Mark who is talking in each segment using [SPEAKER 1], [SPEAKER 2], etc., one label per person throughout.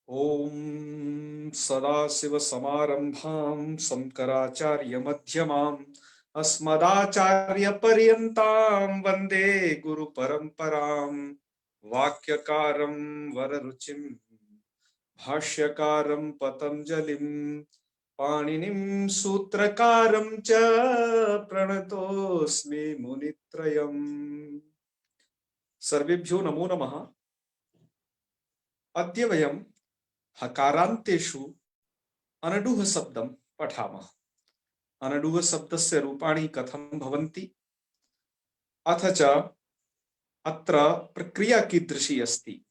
[SPEAKER 1] ओम सदाशिवसमारंभां शंकराचार्यमध्यमाम् अस्मदाचार्यपर्यन्तां वन्दे गुरुपरम्पराम्। वाक्यकारं वररुचिं भाष्यकारं पतञ्जलिं पाणिनिं सूत्रकारं च प्रणतोऽस्मि मुनित्रयम्। सर्वेभ्यो नमो नमः। अद्य वयं हकारान्तेषु अनडुः शब्दं पठामः। अनडुः शब्दस्य रूपाणि कथं भवन्ति, अथ च अत्र प्रक्रिया कीदृशी अस्ति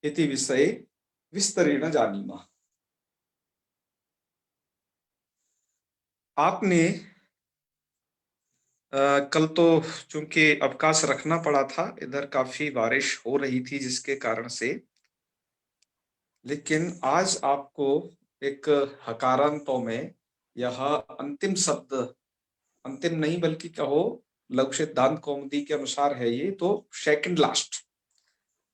[SPEAKER 1] इति विषये विस्तरेण जानीमः। आपने कल तो चूंकि अवकाश रखना पड़ा था, इधर काफी बारिश हो रही थी जिसके कारण से, लेकिन आज आपको एक हकारांतों में यह अंतिम शब्द, अंतिम नहीं बल्कि कहो लघु सिद्धांत कौमुदी के अनुसार है ये तो सेकंड लास्ट,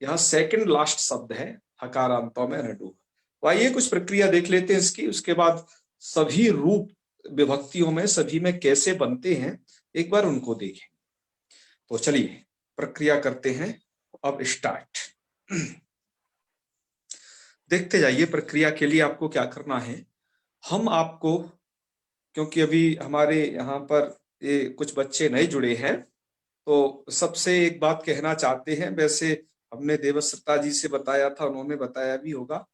[SPEAKER 1] यह सेकंड लास्ट शब्द है हकारांतों में अनडू। तो आइए कुछ प्रक्रिया देख लेते हैं इसकी, उसके बाद सभी रूप विभक्तियों में सभी में कैसे बनते हैं एक बार उनको देखें। तो चलिए प्रक्रिया करते हैं अब स्टार्ट। देखते जाइए प्रक्रिया के लिए आपको क्या करना है। हम आपको, क्योंकि अभी हमारे यहाँ पर ये कुछ बच्चे नए जुड़े हैं, तो सबसे एक बात कहना चाहते हैं। वैसे हमने देवश्रता जी से बताया था, उन्होंने बताया भी होगा,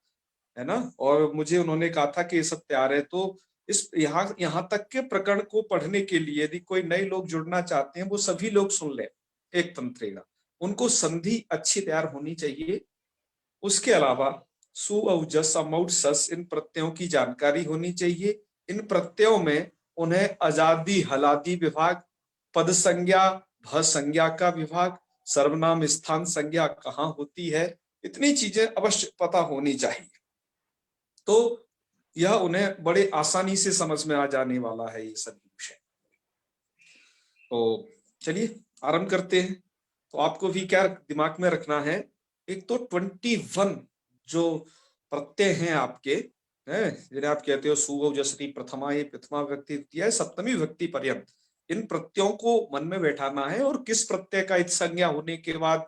[SPEAKER 1] है ना, और मुझे उन्होंने कहा था कि ये सब तैयार है। तो इस यहाँ तक के प्रकरण को पढ़ने के लिए यदि कोई नए लोग जुड़ना चाहते हैं, वो सभी लोग सुन ले एक तंत्रेगा। उनको संधि अच्छी तैयार होनी चाहिए। उसके अलावा सु औ जस अमौट सस इन प्रत्ययों की जानकारी होनी चाहिए। इन प्रत्ययों में उन्हें अजादी हलादी विभाग, पद संज्ञा भ संज्ञा का विभाग, सर्वनाम स्थान संज्ञा कहाँ होती है, इतनी चीजें अवश्य पता होनी चाहिए। तो यह उन्हें बड़े आसानी से समझ में आ जाने वाला है ये सभी विषय। तो चलिए आरंभ करते हैं। तो आपको भी क्या दिमाग में रखना है, एक तो 21 जो प्रत्यय हैं आपके, हैं जिन्हें आप कहते हो सुगौ जसरी प्रथमा, ये प्रथमा विभक्ति द्वितीया है, सप्तमी विभक्ति पर्यंत इन प्रत्ययों को मन में बैठाना है। और किस प्रत्यय का इत संज्ञा होने के बाद,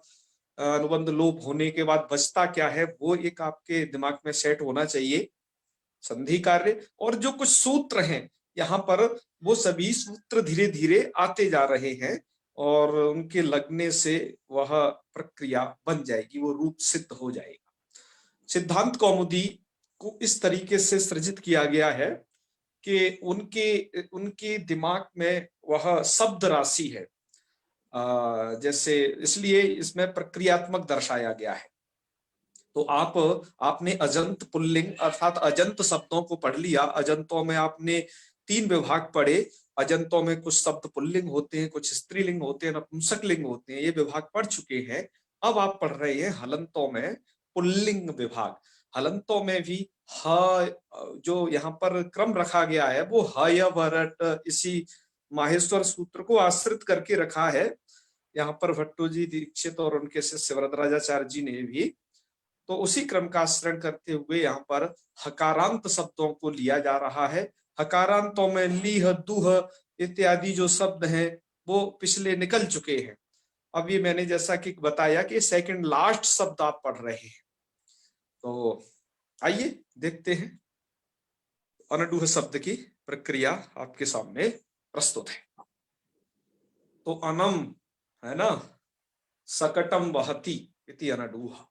[SPEAKER 1] अनुबंध लोप होने के बाद बचता क्या है, वो एक आपके दिमाग में सेट होना चाहिए। संधि कार्य और जो कुछ सूत्र हैं यहाँ पर, वो सभी सूत्र धीरे धीरे आते जा रहे हैं और उनके लगने से वह प्रक्रिया बन जाएगी, वो रूप सिद्ध हो जाएगा। सिद्धांत कौमुदी को इस तरीके से सृजित किया गया है कि उनके उनके दिमाग में वह शब्द राशि है, जैसे इसलिए इसमें प्रक्रियात्मक दर्शाया गया है। तो आपने अजंत पुल्लिंग अर्थात अजंत शब्दों को पढ़ लिया। अजंतों में आपने 3 विभाग पढ़े। अजंतों में कुछ शब्द पुल्लिंग होते हैं, कुछ स्त्रीलिंग होते हैं, नपुंसक लिंग होते हैं, ये विभाग पढ़ चुके हैं। अब आप पढ़ रहे हैं हलंतों में पुल्लिंग विभाग। हलंतों में भी ह जो यहाँ पर क्रम रखा गया है वो ह य वरट इसी माहेश्वर सूत्र को आश्रित करके रखा है। यहाँ पर भट्टोजी दीक्षित और उनके शिष्य वरदराजाचार्य जी ने भी तो उसी क्रम का आश्रय करते हुए यहाँ पर हकारांत शब्दों को लिया जा रहा है। हकारांतों में लीह दुह इत्यादि जो शब्द हैं वो पिछले निकल चुके हैं। अब ये मैंने जैसा कि बताया कि सेकंड लास्ट शब्द आप पढ़ रहे हैं। तो आइए देखते हैं। अनडुह शब्द की प्रक्रिया आपके सामने प्रस्तुत है। तो अनम है ना, सकटम वहति इति अनडुह,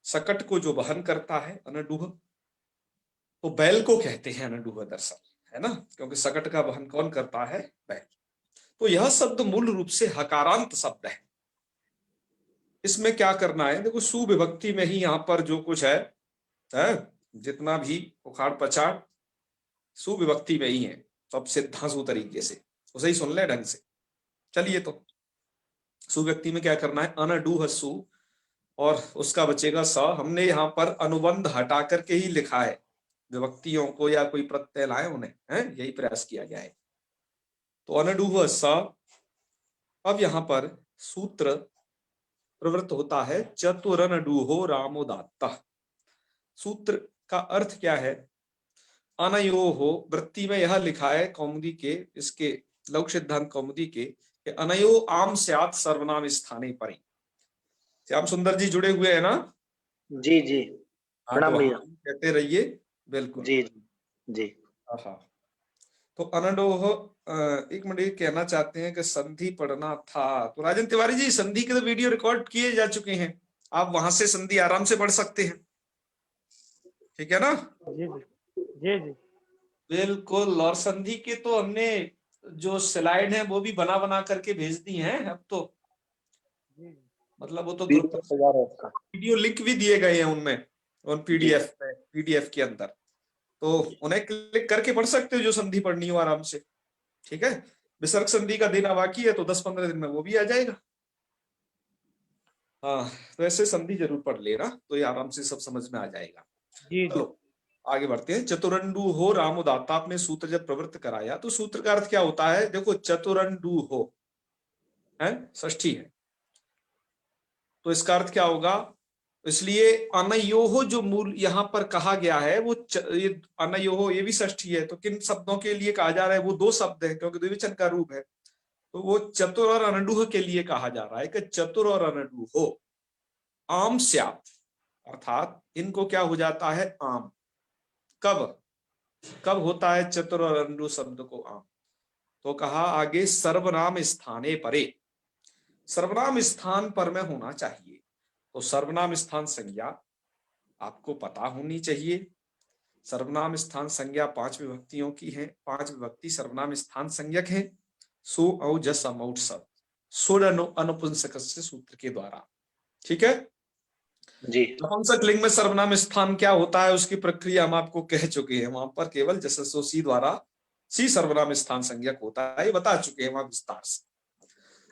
[SPEAKER 1] सकट को जो वहन करता है अनडुह, तो बैल को कहते हैं अनडुह दरअसल, है ना, क्योंकि सकट का वहन कौन करता है, बैल। तो यह शब्द मूल रूप से हकारांत शब्द है। इसमें क्या करना है, देखो सुविभक्ति में ही यहाँ पर जो कुछ है जितना भी उखाड़ पछाड़ सुविभक्ति में ही है, सब सिद्धांसु तरीके से उसे ही सुन ले ढंग से। चलिए तो सुव्यक्ति में क्या करना है, अनडुह सु और उसका बचेगा स। हमने यहाँ पर अनुबंध हटा करके ही लिखा है, विभक्तियों को या कोई प्रत्यय लाए उन्हें, है यही प्रयास किया गया है। तो अनडुह स। अब यहाँ पर सूत्र प्रवृत्त होता है चतुरनडुहो रामोदात्तः। सूत्र का अर्थ क्या है? अनयोहो, वृत्ति में यह लिखा है कौमुदी के, इसके लौक सिद्धांत कौमुदी के, कि अनयो आम स्यात् सर्वनाम स्थाने परे। श्याम सुंदर जी जुड़े हुए हैं ना?
[SPEAKER 2] जी जी,
[SPEAKER 1] हाँ, तो
[SPEAKER 2] प्रणाम भैया।
[SPEAKER 1] हाँ कहते रहिए। बिल्कुल।
[SPEAKER 2] जी जी जी।
[SPEAKER 1] हाँ, तो अनडोह, एक मिनट, ये कहना चाहते हैं कि संधि पढ़ना था, तो राजन तिवारी जी संधि के तो वीडियो रिकॉर्ड किए जा चुके हैं, आप वहां से संधि आराम से पढ़ सकते हैं, ठीक है ना?
[SPEAKER 3] जी जी जी जी।
[SPEAKER 1] बिल्कुल। और संधि के तो हमने जो स्लाइड है वो भी बना बना करके भेज दी हैं अब तो, मतलब वो तो ग्रुप
[SPEAKER 2] वीडियो तैयार है उसका।
[SPEAKER 1] वीडियो लिंक भी दिए गए हैं उनमें, उन
[SPEAKER 2] जी
[SPEAKER 1] पीडीएफ में, पीडीएफ के अंदर, तो उन्हें क्लिक करके पढ़ सकते हो जो संधि पढ़नी हो आराम से, ठीक है? विसर्ग संधि का देना बाकी है तो 10-15 दिन में वो भी आ जाएगा। हाँ, तो ऐसे संधि जरूर पढ़ लेना, तो ये आराम से सब समझ में आ जाएगा।
[SPEAKER 3] जी जी।
[SPEAKER 1] चलो आगे बढ़ते हैं। चतुरंडु हो रामोदाता, आपने सूत्र जब प्रवृत्त कराया तो सूत्र का अर्थ क्या होता है? देखो, चतुरंडु हो है, षष्ठी है, तो इसका अर्थ क्या होगा? इसलिए अनयोहो जो मूल यहां पर कहा गया है वो ये अनयोहो, ये भी षष्ठी है, तो किन शब्दों के लिए कहा जा रहा है? वो दो शब्द है क्योंकि द्विवचन का रूप है, तो वो चतुर और अनडुह के लिए कहा जा रहा है कि चतुर और अनडुहो आम स्यात्, अर्थात इनको क्या हो जाता है? आम। कब कब होता है चतुर और अनडुह शब्द को आम? तो कहा आगे सर्वनाम स्थाने परे, सर्वनाम स्थान पर में होना चाहिए। तो सर्वनाम स्थान संज्ञा आपको पता होनी चाहिए। सर्वनाम स्थान संज्ञा 5 विभक्तियों की है, 5 विभक्ति सर्वनाम स्थान संज्ञक है। सो औ जस अमौट सब सोड अनुपुंसक सूत्र के द्वारा, ठीक है?
[SPEAKER 2] जी
[SPEAKER 1] नपुंसक लिंग में सर्वनाम स्थान क्या होता है उसकी प्रक्रिया हम आपको कह चुके हैं, वहां पर केवल जसो सी द्वारा सी सर्वनाम स्थान संज्ञक होता है, ये बता चुके हैं वहां विस्तार से।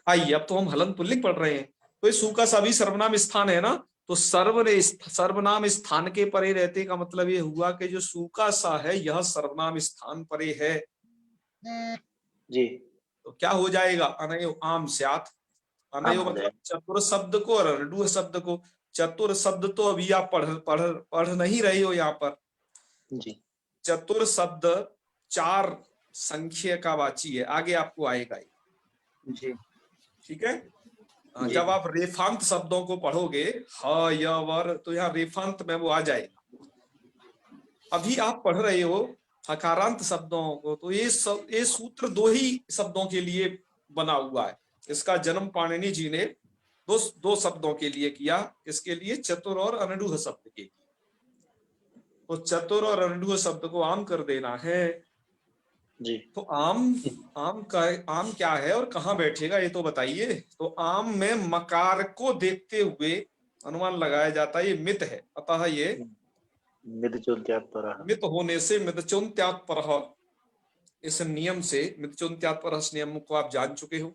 [SPEAKER 1] आइए अब तो हम हलन पुल्लिंग पढ़ रहे हैं, तो ये सू का सभी सर्वनाम स्थान है ना, तो सर्वनाम स्थान के परे रहते का मतलब ये हुआ कि जो सू का सा है यह सर्वनाम स्थान परे है,
[SPEAKER 2] जी।
[SPEAKER 1] तो क्या हो जाएगा? अनयो आम स्यात्।
[SPEAKER 2] आम
[SPEAKER 1] अनयो
[SPEAKER 2] हो
[SPEAKER 1] मतलब
[SPEAKER 2] जाएगा।
[SPEAKER 1] चतुर शब्द को और अनडुह शब्द को। चतुर शब्द तो अभी आप पढ़ नहीं रही हो यहाँ पर।
[SPEAKER 2] जी
[SPEAKER 1] चतुर शब्द 4 संख्या का वाची है, आगे आपको आएगा ये,
[SPEAKER 2] जी
[SPEAKER 1] ठीक है?
[SPEAKER 2] जी
[SPEAKER 1] जब आप रेफांत शब्दों को पढ़ोगे ह य वर, तो यहाँ रेफांत में वो आ जाएगा। अभी आप पढ़ रहे हो हकारांत शब्दों को, तो ये सूत्र 2 ही शब्दों के लिए बना हुआ है। इसका जन्म पाणिनि जी ने दो शब्दों के लिए किया, किसके लिए? चतुर और अनडुह शब्द के लिए। तो चतुर और अनडुह शब्द को आम कर देना है,
[SPEAKER 2] जी।
[SPEAKER 1] तो आम क्या है और कहाँ बैठेगा ये तो बताइए। तो आम में मकार को देखते हुए अनुमान लगाया जाता है, ये मित है, अतः ये मित होने से मितचोन्त्यात् परः, इस नियम से मितचोन्त्यात् परः नियम को आप जान चुके हो।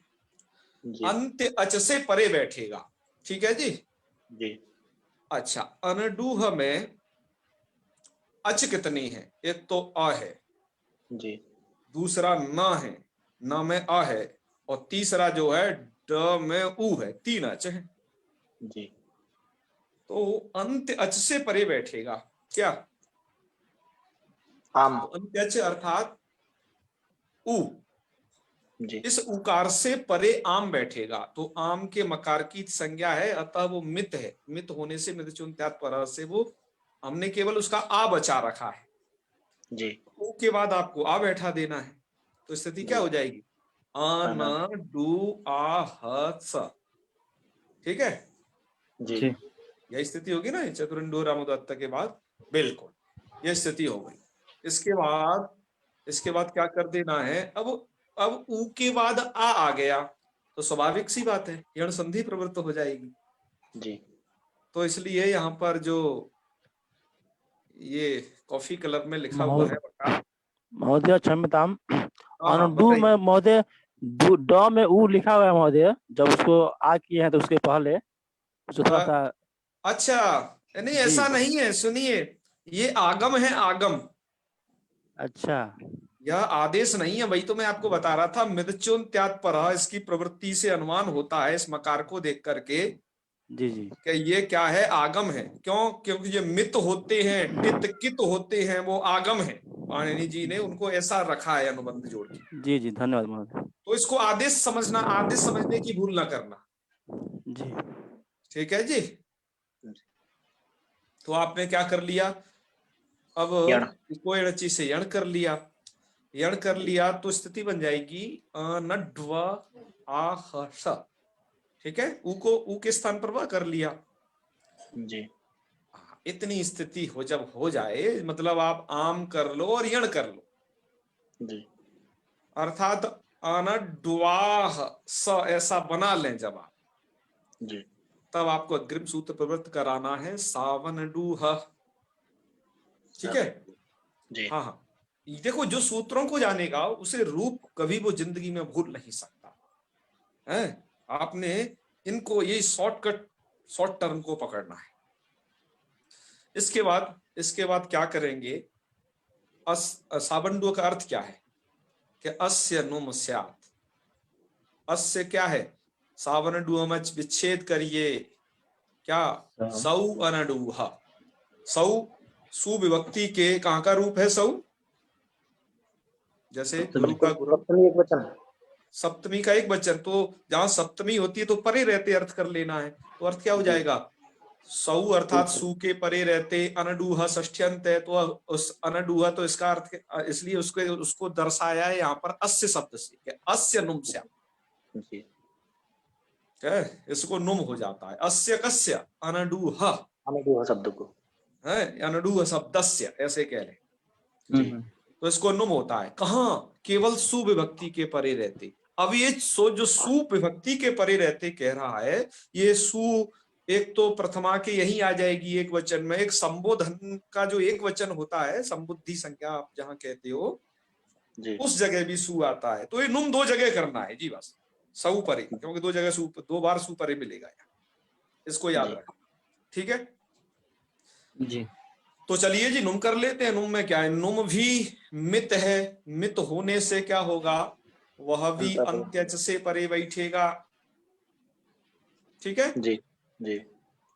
[SPEAKER 2] जी
[SPEAKER 1] अंत्य अच से परे बैठेगा, ठीक है जी?
[SPEAKER 2] जी
[SPEAKER 1] अच्छा, अनडुह में अच कितनी है? एक तो अ है,
[SPEAKER 2] जी
[SPEAKER 1] दूसरा न है, न में अ है, और तीसरा जो है ड में उ है, 3 अच है।
[SPEAKER 2] जी।
[SPEAKER 1] तो अंत्य अच से परे बैठेगा क्या?
[SPEAKER 2] आम।
[SPEAKER 1] तो अंत्य अच अर्थात उ,
[SPEAKER 2] जी
[SPEAKER 1] इस उकार से परे आम बैठेगा, तो आम के मकार की संज्ञा है, अतः वो मित है। मित होने से मितचुन्त्यात् परः से वो हमने केवल उसका आ बचा रखा है,
[SPEAKER 2] जी
[SPEAKER 1] उ के बाद आपको आ बैठा देना है, तो स्थिति क्या
[SPEAKER 2] जी।
[SPEAKER 1] हो जाएगी? अन डू आ ह स, ठीक है?
[SPEAKER 2] जी
[SPEAKER 3] जी।
[SPEAKER 1] यही स्थिति होगी ना चतुरंडो रामोदत्त के बाद, बिल्कुल यह स्थिति हो गई। इसके बाद क्या कर देना है? अब ऊ के बाद आ गया, तो स्वाभाविक सी बात है यण संधि प्रवृत्त हो जाएगी।
[SPEAKER 2] जी।
[SPEAKER 1] तो इसलिए यहाँ पर जो ये कॉफी क्लब में लिखा हुआ है,
[SPEAKER 3] महोदय क्षम्यताम,
[SPEAKER 1] हाँ हाँ
[SPEAKER 3] डू
[SPEAKER 1] बताइए।
[SPEAKER 3] में महोदय ड में ऊ लिखा हुआ है महोदय, जब उसको आ किए हैं तो उसके पहले उसको थोड़ा सा।
[SPEAKER 1] अच्छा, नहीं
[SPEAKER 3] जी।
[SPEAKER 1] ऐसा नहीं है, सुनिए, ये आगम है, आगम,
[SPEAKER 3] अच्छा।
[SPEAKER 1] यह आदेश नहीं है। वही तो मैं आपको बता रहा था, मिदचुन त्याग पर इसकी प्रवृत्ति से अनुमान होता है इस मकार को देख करके
[SPEAKER 3] जी जी
[SPEAKER 1] कि ये क्या है, आगम है। क्यों? क्योंकि ये मित होते हैं, टित कित होते हैं, वो आगम है। पाणिनि जी ने उनको ऐसा रखा है अनुबंध जोड़ के।
[SPEAKER 3] जी जी धन्यवाद महोदय।
[SPEAKER 1] तो इसको आदेश समझना, आदेश समझने की भूल ना करना।
[SPEAKER 3] जी
[SPEAKER 1] ठीक है जी। तो आपने क्या कर लिया, अब
[SPEAKER 2] यण।
[SPEAKER 1] इसको एणची से यण कर लिया। यण कर लिया तो स्थिति बन जाएगी नड्व आहस। ठीक है, ऊ को ऊ के स्थान पर वह कर लिया।
[SPEAKER 2] जी
[SPEAKER 1] इतनी स्थिति हो जब हो जाए, मतलब आप आम कर लो और यण कर लो,
[SPEAKER 2] जी
[SPEAKER 1] अर्थात अनड्वाह स ऐसा बना लें जब आप,
[SPEAKER 2] जी
[SPEAKER 1] तब आपको अग्रिम सूत्र प्रवृत्त कराना है सावन डूह। ठीक है।
[SPEAKER 2] जी
[SPEAKER 1] हाँ हाँ, देखो जो सूत्रों को जानेगा उसे रूप कभी वो जिंदगी में भूल नहीं सकता है। आपने इनको ये शॉर्टकट, शॉर्ट टर्म को पकड़ना है। इसके बाद क्या करेंगे, साबंडुआ का अर्थ क्या है कि अस्य नुम स्यात्। अस्य क्या है, सावन डूमच विच्छेद करिए, क्या, सौ अनडूह। सौ सुविभक्ति के कहां का रूप है सौ, जैसे गुरु का गुरु,
[SPEAKER 2] सप्तमी एक वचन।
[SPEAKER 1] सप्तमी का एक वचन, तो जहां सप्तमी होती है तो परे रहते अर्थ कर लेना है। तो अर्थ क्या हो जाएगा, सौ अर्थात सु के परे रहते, अनडूह षष्ठ्यंत है, तो उस अनडूह तो इसका अर्थ, इसलिए उसको दर्शाया है यहाँ पर अस्य शब्द से, अस्य नुम स्या।
[SPEAKER 2] जी
[SPEAKER 1] इसको नुम हो जाता है, अस्य कस्य अनडूह
[SPEAKER 2] अनडूह शब्द को।
[SPEAKER 1] है, अनडूह शब्दस्य ऐसे कह ले,
[SPEAKER 2] जी
[SPEAKER 1] तो इसको नुम होता है। कहाँ, केवल सुविभक्ति के परे रहते। अब ये जो सुविभक्ति के परे रहते कह रहा है, ये सु एक तो प्रथमा के यही आ जाएगी एक वचन में। एक संबोधन का जो एक वचन होता है, संबुद्धि संज्ञा आप जहां कहते हो,
[SPEAKER 2] जी
[SPEAKER 1] उस जगह भी सु आता है। तो ये नुम दो जगह करना है जी, बस सु परे, क्योंकि दो जगह सु, दो बार सु परे मिलेगा यहाँ, इसको याद
[SPEAKER 2] जी
[SPEAKER 1] रखना। ठीक है,
[SPEAKER 3] जी
[SPEAKER 1] तो चलिए जी नुम कर लेते हैं। नुम में क्या है, नुम भी मित है, मित होने से क्या होगा, वह भी अंत्यज से परे बैठेगा। ठीक है,
[SPEAKER 2] जी जी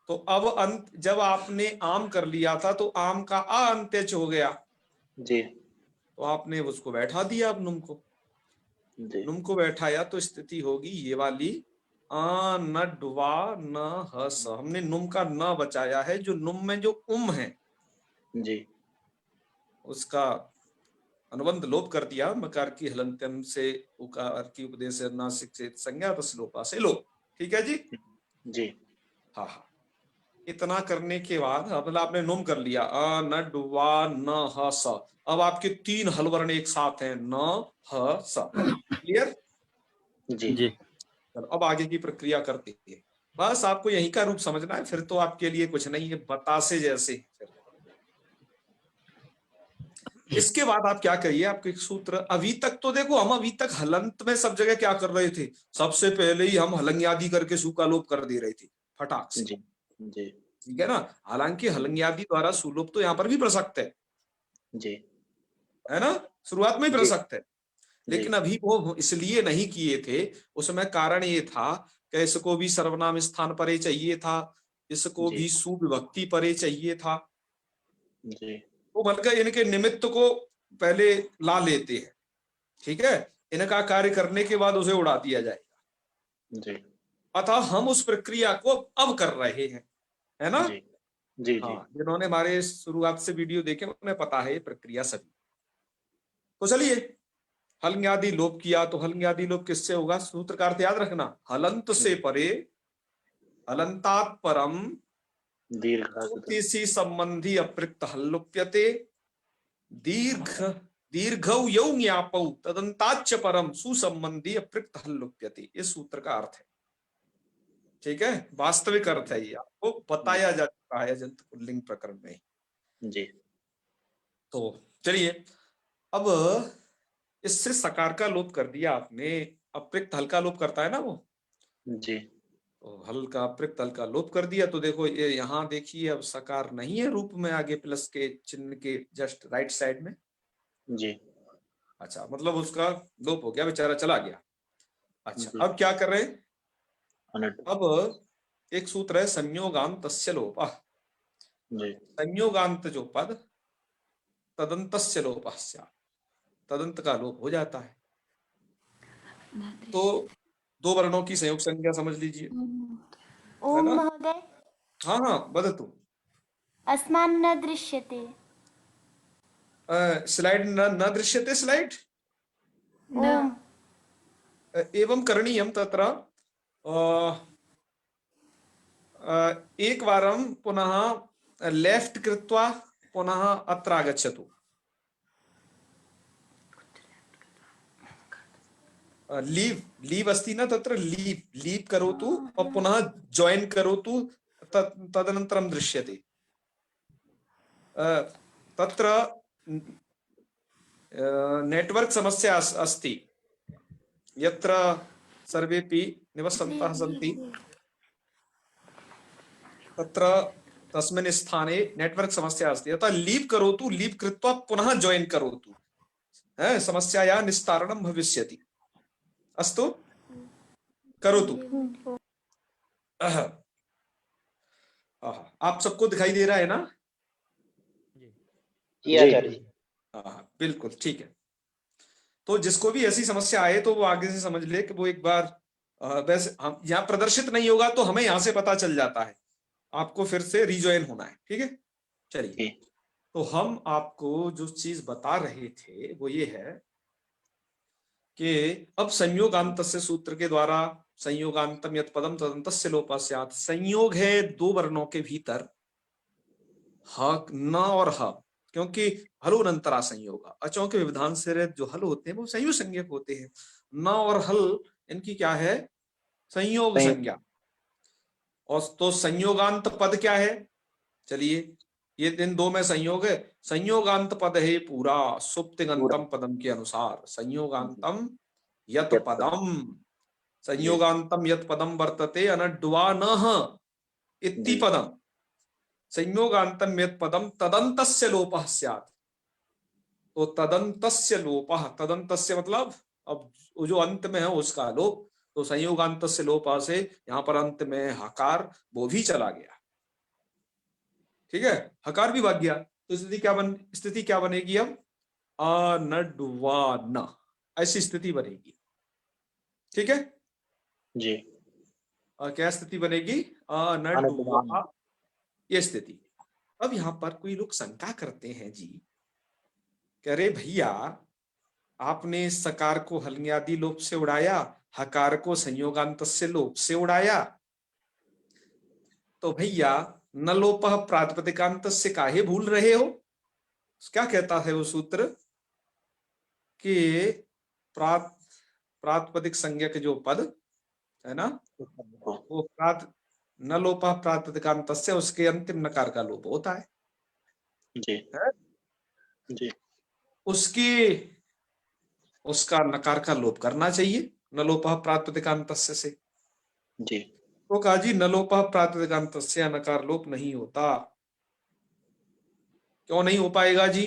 [SPEAKER 1] तो अब अंत, जब आपने आम कर लिया था तो आम का आ अंत्यज हो गया,
[SPEAKER 2] जी
[SPEAKER 1] तो आपने उसको बैठा दिया। अब नुम को बैठाया तो स्थिति होगी ये वाली, आ न डवा न हस। हमने नुम का न बचाया है, जो नुम में जो है
[SPEAKER 2] जी
[SPEAKER 1] उसका अनुबंध लोप कर दिया, मकार की हलंत्यम से उकार की उपदेश नासिक से संज्ञा लोपा से लोप। ठीक है जी।
[SPEAKER 2] जी
[SPEAKER 1] हाँ हाँ, इतना करने के बाद मतलब आपने नुम कर लिया, अ न डुवा न ह स। अब आपके तीन हल वर्ण एक साथ हैं, न ह स। क्लियर।
[SPEAKER 2] जी
[SPEAKER 3] जी
[SPEAKER 1] चलो अब आगे की प्रक्रिया करते हैं। बस आपको यही का रूप समझना है, फिर तो आपके लिए कुछ नहीं है, बतासे जैसे फिर। इसके बाद आप क्या करिए, आपके एक सूत्र, अभी तक तो देखो हम अभी तक हलंत में सब जगह क्या कर रहे थे, सबसे पहले ही हम हलंग्यादि करके सूका लोप कर दे रहे थे फटाक से।
[SPEAKER 2] जी जी
[SPEAKER 1] ठीक है ना, हालांकि हलंग्यादि द्वारा सुलोप तो यहाँ पर भी प्रसक्त
[SPEAKER 2] जी
[SPEAKER 1] है ना, शुरुआत में ही
[SPEAKER 2] जी
[SPEAKER 1] प्रसक्त है।
[SPEAKER 2] जी
[SPEAKER 1] लेकिन अभी वो इसलिए नहीं किए थे, उसमें कारण ये था कि इसको भी सर्वनाम स्थान परे चाहिए था, इसको
[SPEAKER 2] जी
[SPEAKER 1] भी सुविभक्ति परे चाहिए था।
[SPEAKER 2] जी
[SPEAKER 1] वो बल्कि इनके निमित्त को पहले ला लेते हैं। ठीक है, इनका कार्य करने के बाद उसे उड़ा दिया जाएगा।
[SPEAKER 2] जी
[SPEAKER 1] अतः हम उस प्रक्रिया को अब कर रहे हैं, है ना।
[SPEAKER 2] जी जी जी
[SPEAKER 1] हाँ, जिन्होंने हमारे शुरुआत से वीडियो देखे उन्हें पता है ये प्रक्रिया सभी। तो चलिए, हलंग्यादि लोप किया, तो हलंग्यादि लोप किससे होगा, सूत्र का अर्थ याद रखना, हलंत से परे, हलंतात परम,
[SPEAKER 2] दीर्घ
[SPEAKER 1] सी संबंधी अपृक्त हल्लुप्यते, दीर्घ दीर्घौ यौ ज्ञापौ तदंताच्च परम सुसंबंधी अपृक्त हल्लुप्यते। इस सूत्र का अर्थ है। ठीक है, वास्तविक अर्थ है, ये आपको बताया जा चुका है जंत पुल्लिंग प्रकरण में।
[SPEAKER 2] जी
[SPEAKER 1] तो चलिए, अब इससे सकार का लोप कर दिया आपने, अपृक्त हल का लोप करता है ना वो,
[SPEAKER 2] जी
[SPEAKER 1] तो हल का अपृक्त हल का लोप कर दिया। तो देखो ये यहाँ देखिए, अब सकार नहीं है रूप में, आगे प्लस के चिन्ह के जस्ट राइट साइड में।
[SPEAKER 2] जी
[SPEAKER 1] अच्छा, मतलब उसका लोप हो गया, बेचारा चला गया। अच्छा,
[SPEAKER 2] जी
[SPEAKER 1] अब क्या कर रहे हैं,
[SPEAKER 2] अनट
[SPEAKER 1] अब एक सूत्र है संयोगांतस्य लोपः।
[SPEAKER 2] जी
[SPEAKER 1] संयोगांत जो पद तदंतस्य लोपः स्यात्, तदंत का लोप हो जाता है। तो दो वर्णों की संयोग संज्ञा समझ लीजिए, है
[SPEAKER 4] ओम
[SPEAKER 1] ना?
[SPEAKER 4] महोदय,
[SPEAKER 1] हाँ हाँ, वदतु।
[SPEAKER 4] अस्मान् न दृश्यते।
[SPEAKER 1] स्लाइड न दृश्यते, स्लाइड
[SPEAKER 4] ओम
[SPEAKER 1] एवं करणीयं तत्र एकवारं पुनः लेफ्ट कृत्वा पुनः अत्र आगच्छतु। लीव अस्ति न तत्र, लीव करोतु और पुनः जॉइन करोतु, तदनन्तरं दृश्यते। तत्र नेटवर्क समस्या अस्ति, यत्र सर्वेपि निवसन्तः सन्ति तत्र तस्मिन् स्थाने नेटवर्क समस्या अस्ति, अतः लीव करोतु, लीव कृत्वा पुनः जॉइन करोतु, समस्यायाः निस्तारणं भविष्यति। अस्तु, करोतु। आप सबको दिखाई दे रहा है ना?
[SPEAKER 2] जी आचार्य जी।
[SPEAKER 1] बिल्कुल ठीक है। तो जिसको भी ऐसी समस्या आए तो वो आगे से समझ ले कि वो एक बार वैसे हम यहाँ प्रदर्शित नहीं होगा तो हमें यहाँ से पता चल जाता है, आपको फिर से रिजॉइन होना है। ठीक है, चलिए। तो हम आपको जो चीज बता रहे थे वो ये है कि अब संयोगांतस्य सूत्र के द्वारा संयोगांतम यत् पदम तदन्तस्य लोपः स्यात्, संयोग है दो वर्णों के भीतर ह न और ह, क्योंकि हलोनंतरा संयोग, अचों के विधान से रहित जो हल होते हैं वो संयोग संज्ञक होते हैं। न और हल इनकी क्या है? संयोग संज्ञा। और तो संयोगांत पद क्या है? चलिए, ये इन दो में संयोग है। संयोगांत पद है पूरा सुप्तिगंतम पदम के अनुसार। संयोगांतम यत पदम, संयोगांतम यत पदम वर्तते अनड्वा न इति पदम, संयोगांतम यत पदम तदंतस्य लोपः स्यात्। तो तदंतस्य लोपः, तदंतस्य मतलब अब जो अंत में है उसका लोप, तो संयोगांतस्य लोपः से यहाँ पर अंत में हकार वो भी चला गया। ठीक है, हकार भी भाग गया, तो स्थिति क्या बनेगी? अब अनड्वान, ऐसी स्थिति बनेगी। ठीक है
[SPEAKER 2] जी।
[SPEAKER 1] क्या स्थिति बनेगी? अनड्वा, ये स्थिति। अब यहां पर कोई लोग शंका करते हैं जी, कह रहे भैया आपने सकार को हलन्यादि लोप से उड़ाया, हकार को संयोगांतस्य लोप से उड़ाया, तो भैया न लोपः प्रातिपदिकांत से काहे भूल रहे हो? क्या कहता है वो सूत्र कि प्रातिपदिक संज्ञक जो पद है ना, वो न लोपः प्रातिपदिकांत से, उसके अंतिम नकार का लोप होता है।
[SPEAKER 2] जी
[SPEAKER 1] है?
[SPEAKER 2] जी।
[SPEAKER 1] उसका नकार का लोप करना चाहिए, न लोपः प्रातिपदिकांत से।
[SPEAKER 2] जी।
[SPEAKER 1] तो कहा जी न लोपः प्रातिपदिकांत से नकार लोप नहीं होता। क्यों नहीं हो पाएगा जी?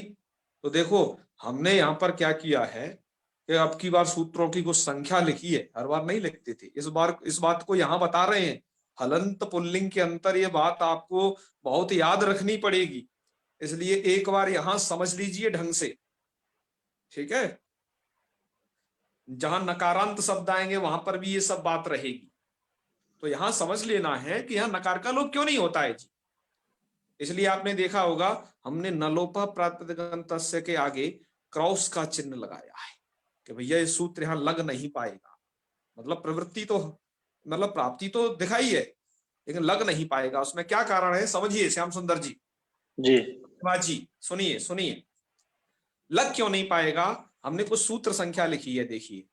[SPEAKER 1] तो देखो हमने यहाँ पर क्या किया है कि अब की बार सूत्रों की कुछ संख्या लिखी है, हर बार नहीं लिखते थे, इस बार इस बात को यहाँ बता रहे हैं। हलंत पुल्लिंग के अंतर ये बात आपको बहुत याद रखनी पड़ेगी, इसलिए एक बार यहां समझ लीजिए ढंग से। ठीक है, जहां नकारांत शब्द आएंगे वहां पर भी ये सब बात रहेगी, तो यहां समझ लेना है कि यहां नकार का लोप क्यों नहीं होता है जी। इसलिए आपने देखा होगा हमने नलोपा प्रातिपदिकांतस्य के आगे क्रॉस का चिन्ह लगाया है कि भैया ये सूत्र यहां लग नहीं पाएगा, मतलब प्रवृत्ति तो मतलब प्राप्ति तो दिखाई है लेकिन लग नहीं पाएगा। उसमें क्या कारण है समझिए श्याम सुंदर जी। जी सुनिए सुनिए, लग क्यों नहीं पाएगा? हमने कुछ सूत्र संख्या लिखी है, देखिए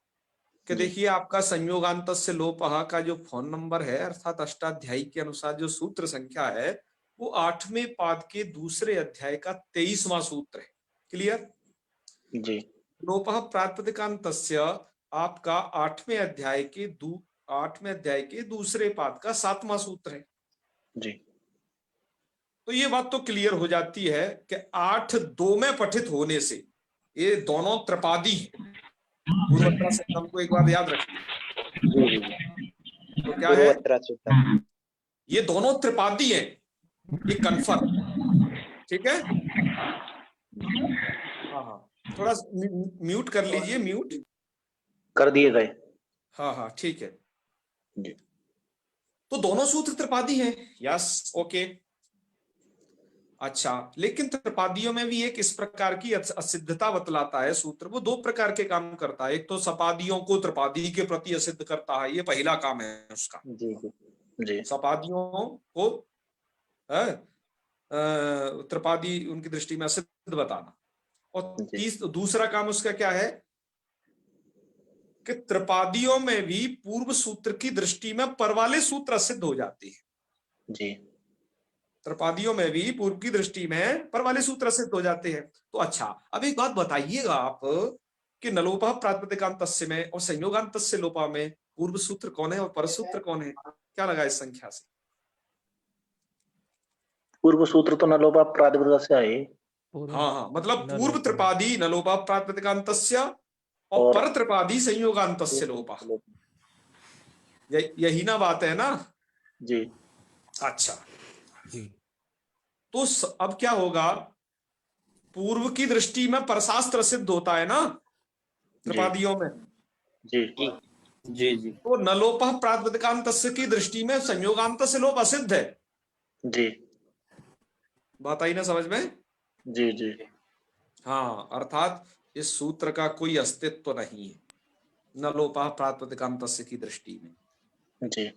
[SPEAKER 1] कि देखिए आपका संयोगांतस्य लोपः का जो फोन नंबर है अर्थात अष्टाध्यायी के अनुसार जो सूत्र संख्या है वो 8वें पाद के दूसरे अध्याय का 23वां सूत्र है। क्लियर
[SPEAKER 2] जी।
[SPEAKER 1] लोपः प्रातिपदिकांतस्य आपका 8वें अध्याय के दूसरे पाद का 7वां सूत्र है
[SPEAKER 2] जी।
[SPEAKER 1] तो ये बात तो क्लियर हो जाती है कि 8-2 में पठित होने से ये दोनों त्रिपादी हैं। पूर्वोत्तरा से हमको एक बार याद रखिए, तो क्या है ये दोनों त्रिपादी हैं, ये कन्फर्म। ठीक है, हाँ हाँ, थोड़ा म्यूट कर लीजिए, म्यूट
[SPEAKER 2] कर दिए गए।
[SPEAKER 1] हाँ हाँ ठीक है।
[SPEAKER 2] जी
[SPEAKER 1] तो दोनों सूत्र त्रिपादी हैं, यस ओके। अच्छा, लेकिन त्रिपादियों में भी एक इस प्रकार की असिद्धता बतलाता है सूत्र, वो दो प्रकार के काम करता है। एक तो सपादियों को त्रिपादी के प्रति असिद्ध करता है, ये पहला काम है उसका,
[SPEAKER 2] जी जी जी
[SPEAKER 1] सपादियों को त्रिपादी उनकी दृष्टि में असिद्ध बताना। और दूसरा काम उसका क्या है कि त्रिपादियों में भी पूर्व सूत्र की दृष्टि में पर वाले सूत्र असिद्ध हो जाते हैं।
[SPEAKER 2] जी
[SPEAKER 1] त्रिपादियों में भी पूर्व की दृष्टि में पर वाले सूत्र सिद्ध हो जाते हैं। तो अच्छा, अब एक बात बताइएगा आप कि नलोपा प्रातिपदिकांतस्य में और संयोगांतस्य लोपा में पूर्व सूत्र कौन है और पर सूत्र कौन है, क्या लगा इस संख्या से?
[SPEAKER 2] पूर्व सूत्र तो नलोपा प्रातिपदिक से आए।
[SPEAKER 1] हाँ हाँ, मतलब पूर्व त्रिपादी नलोपा प्रातिपदिकांतस्य और
[SPEAKER 2] और
[SPEAKER 1] पर त्रिपादी संयोगांतस्य लोपा, यही ना बात है ना?
[SPEAKER 2] जी
[SPEAKER 1] अच्छा, तो अब क्या होगा, पूर्व की दृष्टि में परशास्त्र सिद्ध होता है ना त्रिपादियों में।
[SPEAKER 2] जी
[SPEAKER 5] जी जी
[SPEAKER 1] तो नलोपः प्रातिपदिकांतस्य की दृष्टि में संयोगांतस्य लोप असिद्ध है।
[SPEAKER 2] जी
[SPEAKER 1] बात आई ना समझ में?
[SPEAKER 2] जी जी
[SPEAKER 1] हाँ, अर्थात इस सूत्र का कोई अस्तित्व नहीं है नलोपः प्रातिपदिकांतस्य की दृष्टि में,
[SPEAKER 2] जी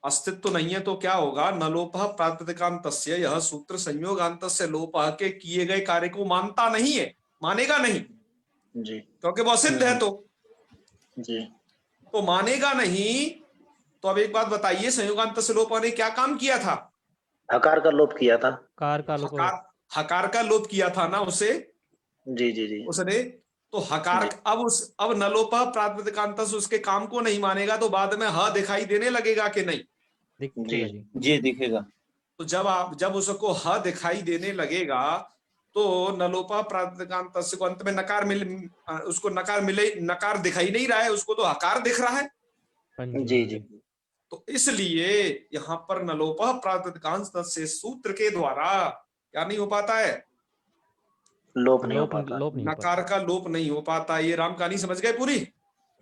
[SPEAKER 1] अस्तित्व नहीं है। तो क्या होगा, नलोपः प्रातिपदिकांतस्य यह सूत्र संयोगांतस्य लोपः के किए गए कार्य को मानता नहीं है, मानेगा नहीं,
[SPEAKER 2] जी
[SPEAKER 1] क्योंकि वो असिद्ध है।
[SPEAKER 2] जी
[SPEAKER 1] तो मानेगा नहीं। तो अब एक बात बताइए, संयोगांतस्य लोपः ने क्या काम किया था?
[SPEAKER 2] हकार का लोप किया था।
[SPEAKER 1] हकार का लोप किया था ना उसे,
[SPEAKER 2] जी जी जी
[SPEAKER 1] उसने। तो हकार
[SPEAKER 2] जी।
[SPEAKER 1] अब नलोपः प्रातिपदिकांतस्य उसके काम को नहीं मानेगा, तो बाद में ह दिखाई देने लगेगा कि नहीं?
[SPEAKER 2] जी
[SPEAKER 5] जी दिखेगा।
[SPEAKER 1] तो जब उसको ह दिखाई देने लगेगा तो नलोपः प्रातिपदिकांतस्य को अंत में उसको नकार दिखाई नहीं रहा है, उसको तो हकार दिख रहा है।
[SPEAKER 2] जी जी
[SPEAKER 1] तो इसलिए यहाँ पर नलोपः प्रातिपदिकांतस्य सूत्र के द्वारा क्या नहीं हो पाता है,
[SPEAKER 2] लोप नहीं हो पाता।
[SPEAKER 1] नकार का लोप नहीं हो पाता। ये राम कहानी समझ गए पूरी?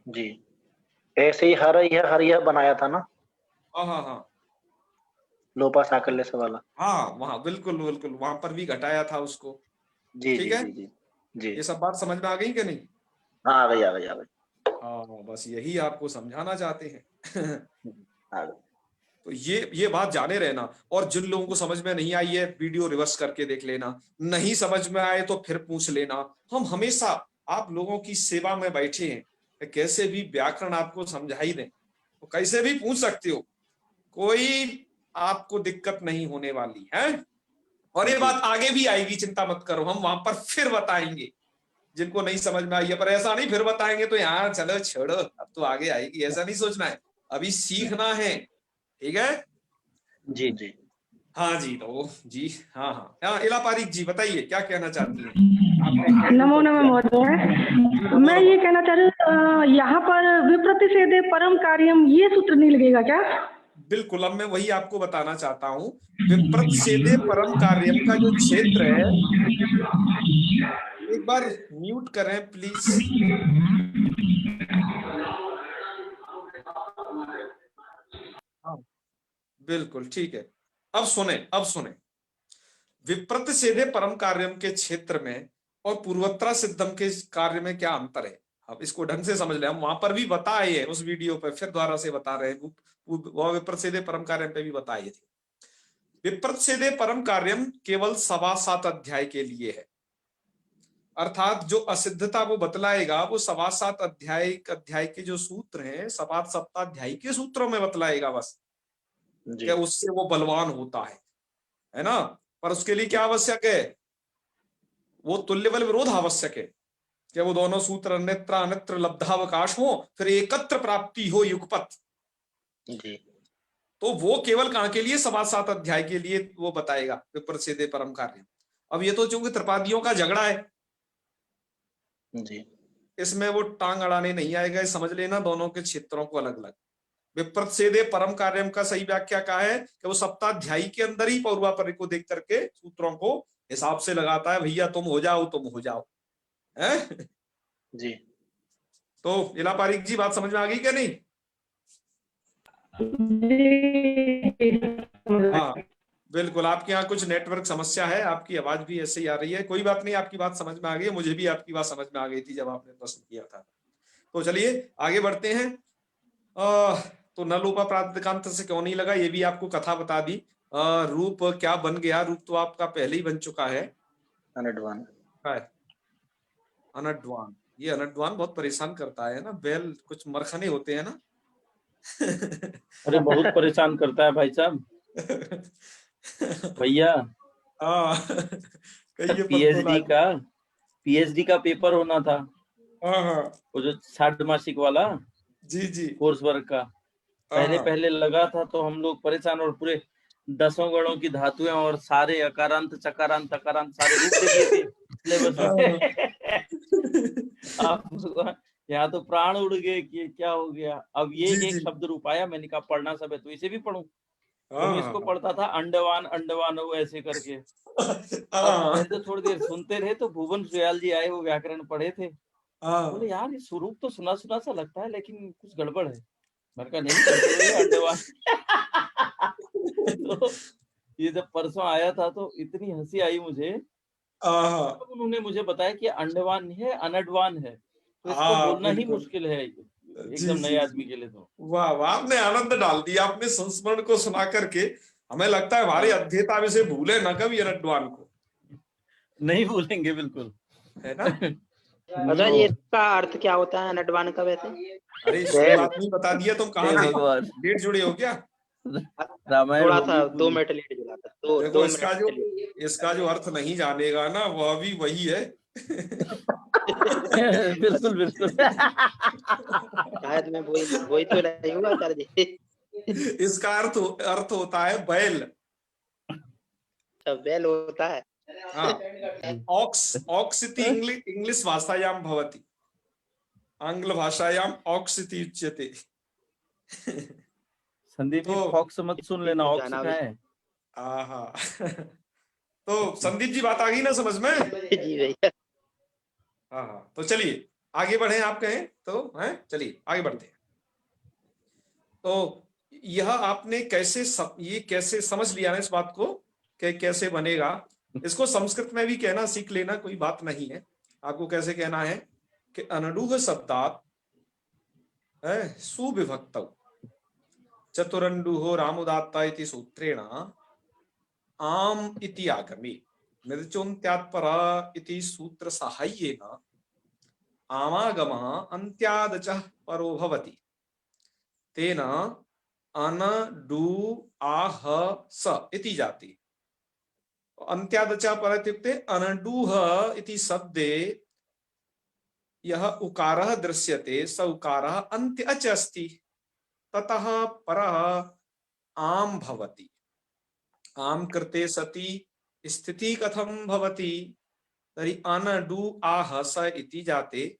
[SPEAKER 2] जी ऐसे ही हर यह बनाया था ना,
[SPEAKER 1] हाँ हाँ हाँ
[SPEAKER 2] लोपा साकल्य से वाला।
[SPEAKER 1] हाँ, वहां बिल्कुल बिल्कुल, वहां पर भी घटाया था उसको।
[SPEAKER 2] जी
[SPEAKER 1] ठीक
[SPEAKER 2] जी
[SPEAKER 1] है,
[SPEAKER 2] जी जी जी
[SPEAKER 1] ये सब बात समझ में आ गई कि नहीं?
[SPEAKER 2] हाँ आ गई आ गई आ गई
[SPEAKER 1] हाँ, बस यही आपको समझाना चाहते हैं।
[SPEAKER 2] आ गई।
[SPEAKER 1] तो ये बात जाने रहना। और जिन लोगों को समझ में नहीं आई है, वीडियो रिवर्स करके देख लेना, नहीं समझ में आए तो फिर पूछ लेना। हम हमेशा आप लोगों की सेवा में बैठे हैं, कैसे भी व्याकरण आपको समझा ही दें, तो कैसे भी पूछ सकते हो, कोई आपको दिक्कत नहीं होने वाली है। और ये बात आगे भी आएगी, चिंता मत करो, हम वहां पर फिर बताएंगे जिनको नहीं समझ में आई है। पर ऐसा नहीं फिर बताएंगे तो यहाँ चलो छोड़ो, अब तो आगे आएगी, ऐसा नहीं सोचना है, अभी सीखना है। ठीक है
[SPEAKER 2] जी जी
[SPEAKER 1] हाँ जी, तो जी हाँ हाँ हाँ, इला पारिक जी बताइए क्या कहना चाहती हैं आपने?
[SPEAKER 6] नमो नमः महोदय, मैं ये कहना चाह रही हूँ, यहाँ पर विप्रतिषेधे परम कार्यम ये सूत्र नहीं लगेगा क्या?
[SPEAKER 1] बिल्कुल, अब मैं वही आपको बताना चाहता हूँ। विप्रतिषेधे परम कार्यम का जो क्षेत्र है, एक बार म्यूट करें प्लीज। हाँ बिल्कुल ठीक है। अब सुने विप्रतिषेधे परम कार्यम के क्षेत्र में और पूर्वोत्तर सिद्धम के कार्य में क्या अंतर है, अब इसको ढंग से समझ ले। हम वहां पर भी बताए हैं उस वीडियो पर, फिर दोबारा से बता रहे हैं, वो विप्रतिषेधे परम कार्यम पे भी बताए थे। विप्रतिषेधे परम कार्यम केवल 7.25 अध्याय के लिए है, अर्थात जो असिद्धता वो बतलाएगा वो 7.25 अध्याय के जो सूत्र हैं, 7 अध्याय के सूत्रों में बतलाएगा बस, क्या उससे वो बलवान होता है ना? पर उसके लिए क्या आवश्यक है, वो तुल्य बल विरोध आवश्यक है, कि वो दोनों सूत्र अन्यत्र अन्यत्र लब्धावकाश हो, फिर एकत्र प्राप्ति हो युगपत।
[SPEAKER 2] जी
[SPEAKER 1] तो वो केवल कहां के लिए, 7 अध्याय के लिए वो बताएगा विप्रतिषेधे परम कार्य। अब ये तो चूंकि त्रिपादियों का झगड़ा है,
[SPEAKER 2] जी
[SPEAKER 1] इसमें वो टांग अड़ाने नहीं आएगा, समझ लेना दोनों के क्षेत्रों को अलग अलग। विप्रतिषेधे परम कार्यम का सही व्याख्या क्या है कि वो सप्ताध्यायी के अंदर ही पौर्वापर्य को देख करके सूत्रों को हिसाब से लगाता है, भैया तुम हो जाओ है?
[SPEAKER 5] जी
[SPEAKER 1] तो इला पारिक जी बात समझ में आ गई क्या नहीं? हाँ बिल्कुल, आपके यहाँ कुछ नेटवर्क समस्या है, आपकी आवाज भी ऐसे ही आ रही है। कोई बात नहीं, आपकी बात समझ में आ गई है, मुझे भी आपकी बात समझ में आ गई थी जब आपने प्रश्न किया था। तो चलिए आगे बढ़ते हैं। तो न लोपा प्रातिकांत से क्यों नहीं लगा, ये भी आपको कथा बता दी। रूप क्या बन गया, रूप तो आपका पहले ही बन चुका है,
[SPEAKER 5] अनडवान।
[SPEAKER 1] अनडवान। ये अनडवान बहुत परेशान करता है ना, बैल कुछ मरखने होते हैं ना।
[SPEAKER 3] अरे बहुत परेशान करता है भाई साहब भैया। पीएचडी का पेपर होना था, वो जो षाड्मासिक वाला
[SPEAKER 1] जी
[SPEAKER 3] कोर्स वर्क का पहले लगा था, तो हम लोग परेशान, और पूरे 10 गणों की धातुएं और सारे अकारांत चकारांत तकारांत सारे रूप देख लिए थे सिलेबस में। यहाँ तो प्राण उड़ गए कि क्या हो गया। अब ये एक शब्द रूप आया, मैंने कहा पढ़ना सब है तो इसे भी पढ़ूं। तो इसको पढ़ता था अंडवान वो ऐसे करके। अब पहले थोड़ी देर सुनते रहे तो भुवन सुयाल जी आए, वो व्याकरण पढ़े थे, बोले यार ये स्वरूप तो सुना सा लगता है लेकिन कुछ गड़बड़ है। मैंने कहा नहीं करते हुए अंडवान। तो ये जब परसों आया था तो इतनी हंसी आई मुझे, तो उन्होंने मुझे बताया कि अंडवान है अनडवान है, तो इसको बोलना ही मुश्किल है एकदम नए आदमी के लिए। तो
[SPEAKER 1] वाह वाह, आपने आनंद डाल दिया अपने संस्मरण को सुना करके। हमें लगता है हमारे अध्येता में से भूले न कभी अनडवान को।
[SPEAKER 3] नहीं भूलेंगे बिल्कुल,
[SPEAKER 1] है ना?
[SPEAKER 7] अच्छा ये इसका अर्थ क्या होता है अनडवान का वैसे?
[SPEAKER 1] अरे शुरुआत नहीं बता दिया, तुम कहाँ थे, लेट जुड़े हो क्या?
[SPEAKER 7] थोड़ा सा 2 मिनट लेट जुड़ा था।
[SPEAKER 1] देखो इसका जो अर्थ नहीं जानेगा ना, वह भी वही है।
[SPEAKER 3] बिल्कुल
[SPEAKER 7] शायद मैं वही तो नहीं हुआ सर जी।
[SPEAKER 1] इसका अर्थ होता है बैल।
[SPEAKER 7] बैल होता है।
[SPEAKER 1] हाँ, ऑक्स इति इंग्लिश भाषायां भवति, आंग्ल भाषायां ऑक्स इति उच्यते।
[SPEAKER 3] संदीप जी फॉक्स मत सुन लेना, ऑक्स का है।
[SPEAKER 1] तो संदीप जी बात आ गई ना समझ में?
[SPEAKER 7] जी भैया।
[SPEAKER 1] हाँ, तो चलिए आगे बढ़े, आप कहें तो हैं, चलिए आगे बढ़ते हैं। तो यह आपने कैसे समझ लिया ना इस बात को कि कैसे बनेगा। इसको संस्कृत में भी कहना सीख लेना, कोई बात नहीं है। आपको कैसे कहना है कि अनडुह शब्दात सुविभक्तौ चतुरंडुहो रामुदात्ता इति सूत्रेण आम इति आगमे निर्चोन्त्यात्परा इति सूत्र साहाय्येन आमागमः अन्त्यादचः परो भवति, तेन अन डु आह स इति जाति। अन्त्यादचः पर इत्युक्ते अनडुह इति शब्दे यह उकारः दृश्यते, स उकारः अन्त्य अच अस्ति, ततः परः आम भवति। आम कृते सति स्थिति कथं भवति, तर्हि अनडु आह स इति जाते।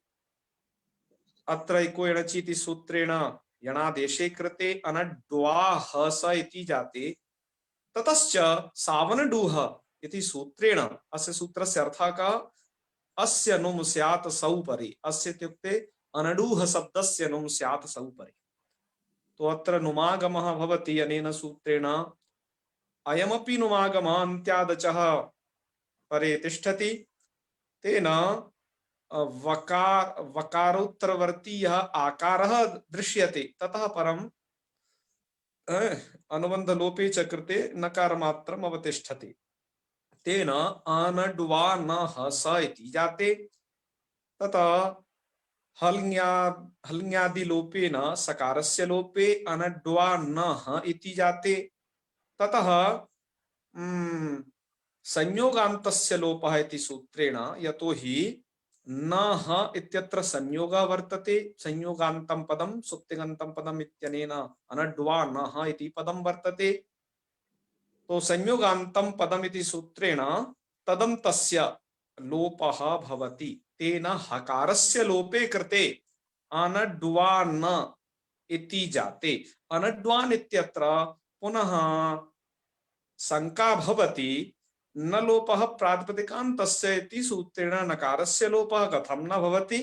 [SPEAKER 1] अत्र इको यणचि इति सूत्रेण यणादेशे कृते अनड्वाह स इति जाते। ततश्च सावनडुह इति सूत्रेण, अस्य सूत्रस्य अर्थः कः, अस्य नुम् स्यात् सौ परे, अस्य इत्युक्ते अनडुह शब्दस्य नुम् स्यात् सौ परे। तो अत्र नुमागमः भवति अनेन सूत्रेण, अयमपि नुमागमः अन्त्यादचः परे तिष्ठति, तेन वकारोत्तरवर्ती यः आकारः दृश्यते, ततः परम अनुबंध लोपे च कृते नकारमात्रम् अवतिष्ठति, तेन अनड्वानः स इति जाते। ततः हल्ङ्यादि लोपेन सकारस्य लोपे अनड्वानः इति जाते। ततः संयोगान्तस्य लोपः इति सूत्रेण, यतोहि नः इत्यत्र संयोगः वर्तते, संयोगान्तं पदं सुप्तिगन्तं पदम् इत्यनेन अनड्वानः इति पदं वर्तते। तो संयोगान्तं पदम् इति सूत्रेण तदन्तस्य लोपः भवति, तेन हकारस्य लोपे कृते अनड्वान इति जाते। अनड्वान इत्यत्र पुनः शंका भवति, न लोपः प्रातिपदिकान्तस्य इति सूत्रेण नकारस्य लोपः कथं न भवति?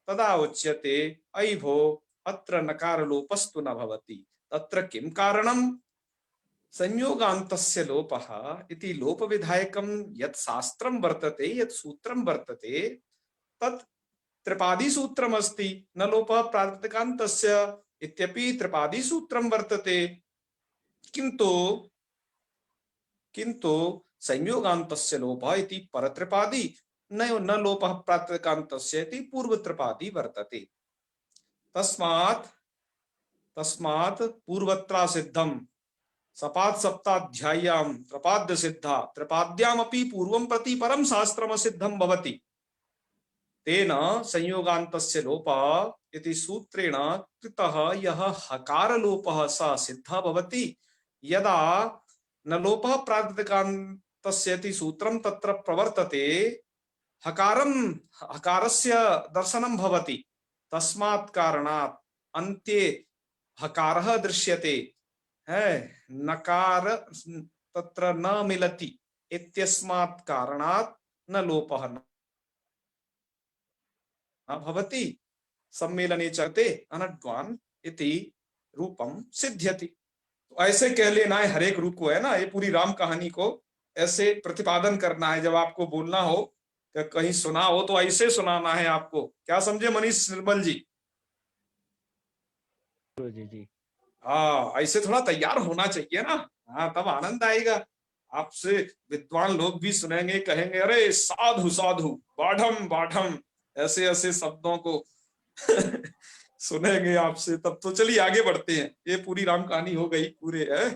[SPEAKER 1] तदा उच्यते अयि भो अत्र नकार लोपस्तु न भवति। तत्र किं कारणं? संयोगान्तस्य लोपः इति लोप विधायकं यत् शास्त्रं वर्तते, यत् सूत्रं वर्तते, तत् त्रिपादी सूत्रम् अस्ति। न लोपः प्रातिपदिकान्तस्य इत्यपि त्रिपादी सूत्रं वर्तते, किन्तु संयोगान्तस्य लोपः इति परत्रिपादी, न लोपः प्रातिपदिकान्तस्य इति पूर्वत्रिपादी वर्तते। तस्मात् पूर्वत्रा सिद्धं सपाद सप्ताध्याय्यां त्रिपाद्य सिद्धा त्रिपाद्यामपि पूर्वं प्रति परं शास्त्रम सिद्धं भवति। तेन संयोगान्तस्य लोपः इति सूत्रेण कृतः यः हकार लोपः स सिद्धः भवति। यदा न लोपः प्रातिपदिकान्तस्य इति सूत्रं तत्र प्रवर्तते, हकारस्य दर्शनं भवति। तस्मात् कारणात् अन्ते हकारः दृश्यते है, नकार तत्र न मिलति इत्यस्मात् कारणात् न लोपः न भवति। सम्मेलने चते अनड्वान इति रूपम सिद्ध्यति। तो ऐसे कह लेना है, हर एक रूप को है ना, ये पूरी राम कहानी को ऐसे प्रतिपादन करना है। जब आपको बोलना हो, कहीं सुना हो तो ऐसे सुनाना है आपको। क्या समझे मनीष निर्मल जी?
[SPEAKER 3] जी
[SPEAKER 1] हाँ, ऐसे थोड़ा तैयार होना चाहिए ना। हाँ, तब आनंद आएगा। आपसे विद्वान लोग भी सुनेंगे, कहेंगे अरे साधु साधु, बाढ़म बाढ़म, ऐसे ऐसे शब्दों को सुनेंगे आपसे। तब तो चलिए आगे बढ़ते हैं। ये पूरी राम कहानी हो गई पूरे है।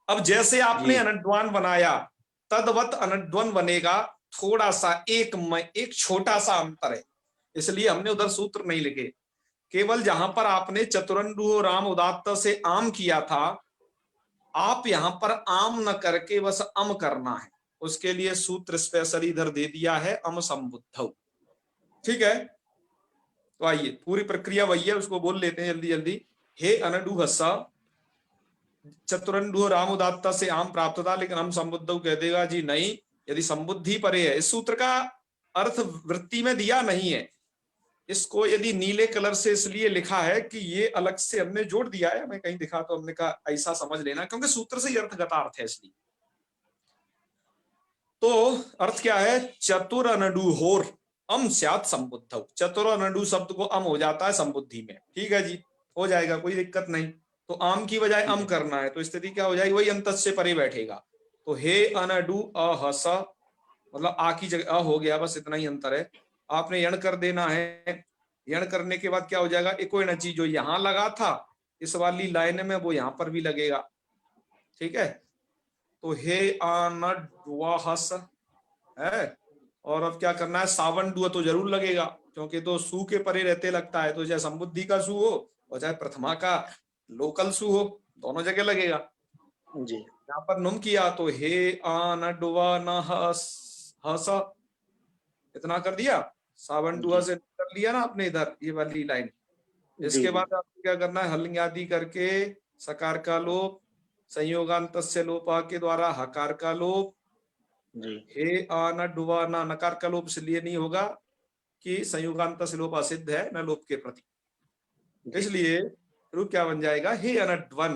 [SPEAKER 1] अब जैसे आपने अनड्वान बनाया, तदवत अनड्वन बनेगा। थोड़ा सा एक छोटा सा अंतर है, इसलिए हमने उधर सूत्र नहीं लिखे। केवल जहां पर आपने चतुरंडु राम उदात्त से आम किया था, आप यहां पर आम न करके बस अम करना है। उसके लिए सूत्र स्पेशल इधर दे दिया है, अम संबुद्धौ। ठीक है, तो आइए पूरी प्रक्रिया वही है, उसको बोल लेते हैं जल्दी जल्दी। हे अनडु हस्सा, चतुरंडु राम उदात्त से आम प्राप्त था, लेकिन हम संबुद्धौ कह देगा जी नहीं, यदि संबुद्धि परे है। इस सूत्र का अर्थ वृत्ति में दिया नहीं है। इसको यदि नीले कलर से इसलिए लिखा है कि ये अलग से हमने जोड़ दिया है, हमें कहीं दिखा तो हमने कहा ऐसा समझ लेना, क्योंकि सूत्र से ही अर्थगता अर्थ है इसलिए। तो अर्थ क्या है? चतुर अनडु होर अम स्यात् संबुद्धौ। चतुर अनडु शब्द को अम हो जाता है संबुद्धि में। ठीक है जी, हो जाएगा, कोई दिक्कत नहीं। तो आम की बजाय अम करना है, तो स्थिति क्या हो जाएगी? वही अंतस से परे बैठेगा। तो हे अनडु अहस, मतलब आ की जगह अ हो गया, बस इतना ही अंतर है। आपने यण कर देना है। यण करने के बाद क्या हो जाएगा? एको नची जो यहां लगा था इस वाली लाइन में, वो यहां पर भी लगेगा। ठीक है, तो हे अनड्वाहस है। और अब क्या करना है? सावन डुआ तो जरूर लगेगा, क्योंकि तो सु के परे रहते लगता है। तो चाहे संबुद्धि का सु हो और चाहे प्रथमा का लोकल सु हो, दोनों जगह लगेगा
[SPEAKER 2] जी।
[SPEAKER 1] यहाँ पर नुम किया तो हे अनड्वा न हस, इतना कर दिया। सावन डुआ से कर लिया ना आपने इधर ये वाली लाइन। इसके बाद आपको क्या करना है? हलिंग आदि करके सकार का लोप, संयोगांतस्य लोपा के द्वारा हकार का लोप। हे अनड्वा न, नकार का लोप इसलिए नहीं होगा कि संयोगांतस्य लोप असिद्ध है न लोप के प्रति, इसलिए रूप क्या बन जाएगा? हे अनड्वन।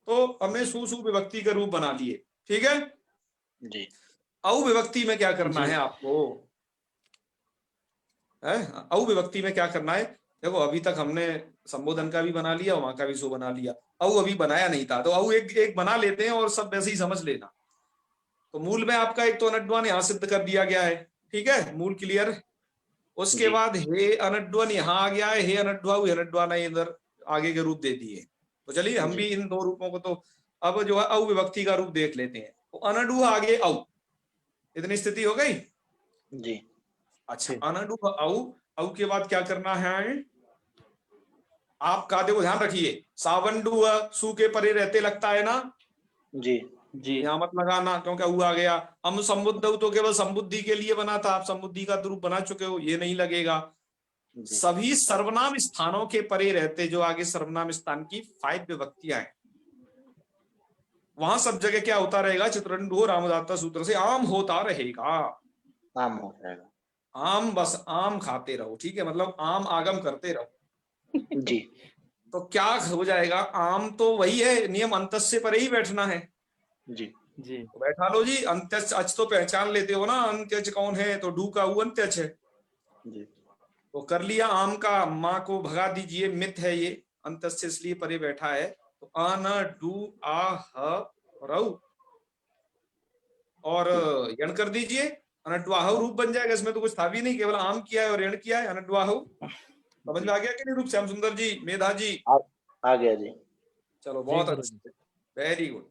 [SPEAKER 1] तो हमने सु विभक्ति का रूप बना लिए। ठीक है
[SPEAKER 2] जी।
[SPEAKER 1] औ विभक्ति में क्या करना है आपको? औ विभक्ति में क्या करना है? देखो, अभी तक हमने संबोधन का भी बना लिया, वहां का भी सो बना लिया। औ अभी बनाया नहीं था, तो औ एक बना लेते हैं और सब वैसे ही समझ लेना। तो मूल में आपका एक तो अनड्वन यहाँ सिद्ध कर दिया गया है। ठीक है, मूल क्लियर। उसके बाद हे अनड्वन यहाँ आ गया है, हे अनड्वा अनड्वा ने इधर आगे के रूप दे दिए। तो चलिए हम भी इन दो रूपों को तो अब जो है औ विभक्ति का रूप देख लेते हैं। तो अनडु आगे औ, इतनी स्थिति हो गई
[SPEAKER 2] जी।
[SPEAKER 1] अच्छा, अनडु औ के बाद क्या करना है आपका? देखो ध्यान रखिए, सावंडु सु के परे रहते लगता है ना
[SPEAKER 2] जी।
[SPEAKER 3] जी
[SPEAKER 1] यहाँ मत लगाना, क्योंकि ऊ आ गया। हम संबुद्ध तो केवल संबुद्धि के लिए बना था, आप संबुद्धि का रूप बना चुके हो, ये नहीं लगेगा। सभी सर्वनाम स्थानों के परे रहते, जो आगे सर्वनाम स्थान की 5 विभक्तियां हैं, वहां सब जगह क्या होता रहेगा? चित्रंडो रामदाता सूत्र से आम होता रहेगा।
[SPEAKER 2] आम हो जाएगा।
[SPEAKER 1] आम, बस आम खाते रहो, ठीक है, मतलब आम आगम करते रहो।
[SPEAKER 2] जी
[SPEAKER 1] तो क्या हो जाएगा? आम तो वही है, नियम अंतस्य पर ही बैठना है।
[SPEAKER 2] जी
[SPEAKER 3] जी
[SPEAKER 1] तो बैठा लो जी। अंत्यच अच तो पहचान लेते हो ना, अंत्यच कौन है? तो डू का ऊ अंत्यच है।
[SPEAKER 2] जी
[SPEAKER 1] तो कर लिया आम का, माँ को भगा दीजिए, मित है ये, अंतस्य इसलिए परे बैठा है। तो अन डू आ ह रऊ और यण कर दीजिए, अनड्वाहु रूप बन जाएगा। इसमें तो कुछ था भी नहीं, केवल आम किया है और यण किया है, अनड्वाहु। समझ में आ गया कि नहीं रूप? श्याम सुंदर जी, मेधा जी,
[SPEAKER 2] आ गया जी।
[SPEAKER 1] चलो बहुत अच्छा, वेरी गुड।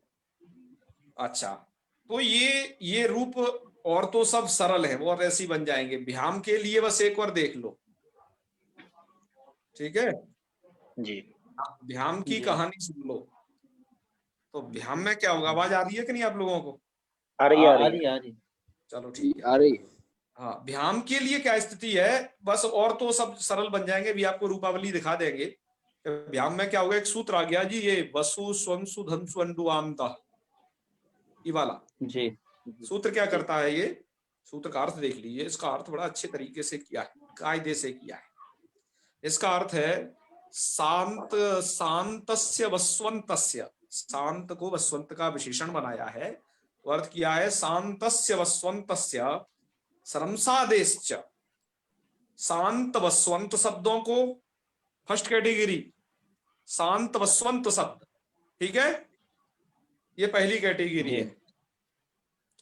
[SPEAKER 1] अच्छा, तो ये रूप और तो सब सरल है, वो और ऐसी बन जाएंगे। भ्याम के लिए बस एक बार देख लो, ठीक है?
[SPEAKER 2] जी
[SPEAKER 1] भ्याम की
[SPEAKER 3] जी।
[SPEAKER 1] कहानी सुन लो। तो भ्याम में क्या होगा? आवाज आ रही है कि नहीं आप लोगों को?
[SPEAKER 2] आ रही
[SPEAKER 3] आ
[SPEAKER 2] है।
[SPEAKER 3] रही आ रही।
[SPEAKER 1] चलो ठीक है।
[SPEAKER 8] आ रही है।
[SPEAKER 1] हाँ, भ्याम के लिए क्या स्थिति है? बस और तो सब सरल बन जाएंगे, भी आपको रूपावली दिखा देंगे। भ्याम में क्या होगा? एक सूत्र आ गया जी, ये वसु स्वंसु धनसु अंडु आमता, ये वाला
[SPEAKER 3] जी
[SPEAKER 1] सूत्र क्या करता है? ये सूत्र का अर्थ देख लीजिए। इसका अर्थ बड़ा अच्छे तरीके से किया है, कायदे से किया है। इसका अर्थ है शांत, शांतस्य वस्वंतस्य, शांत को वस्वंत का विशेषण बनाया है। तो अर्थ किया है शांतस्य वस्वंतस्य सरमसादेश्च। शांत वस्वंत शब्दों को फर्स्ट कैटेगरी, शांत वस्वंत शब्द, ठीक है, ये पहली कैटेगरी है।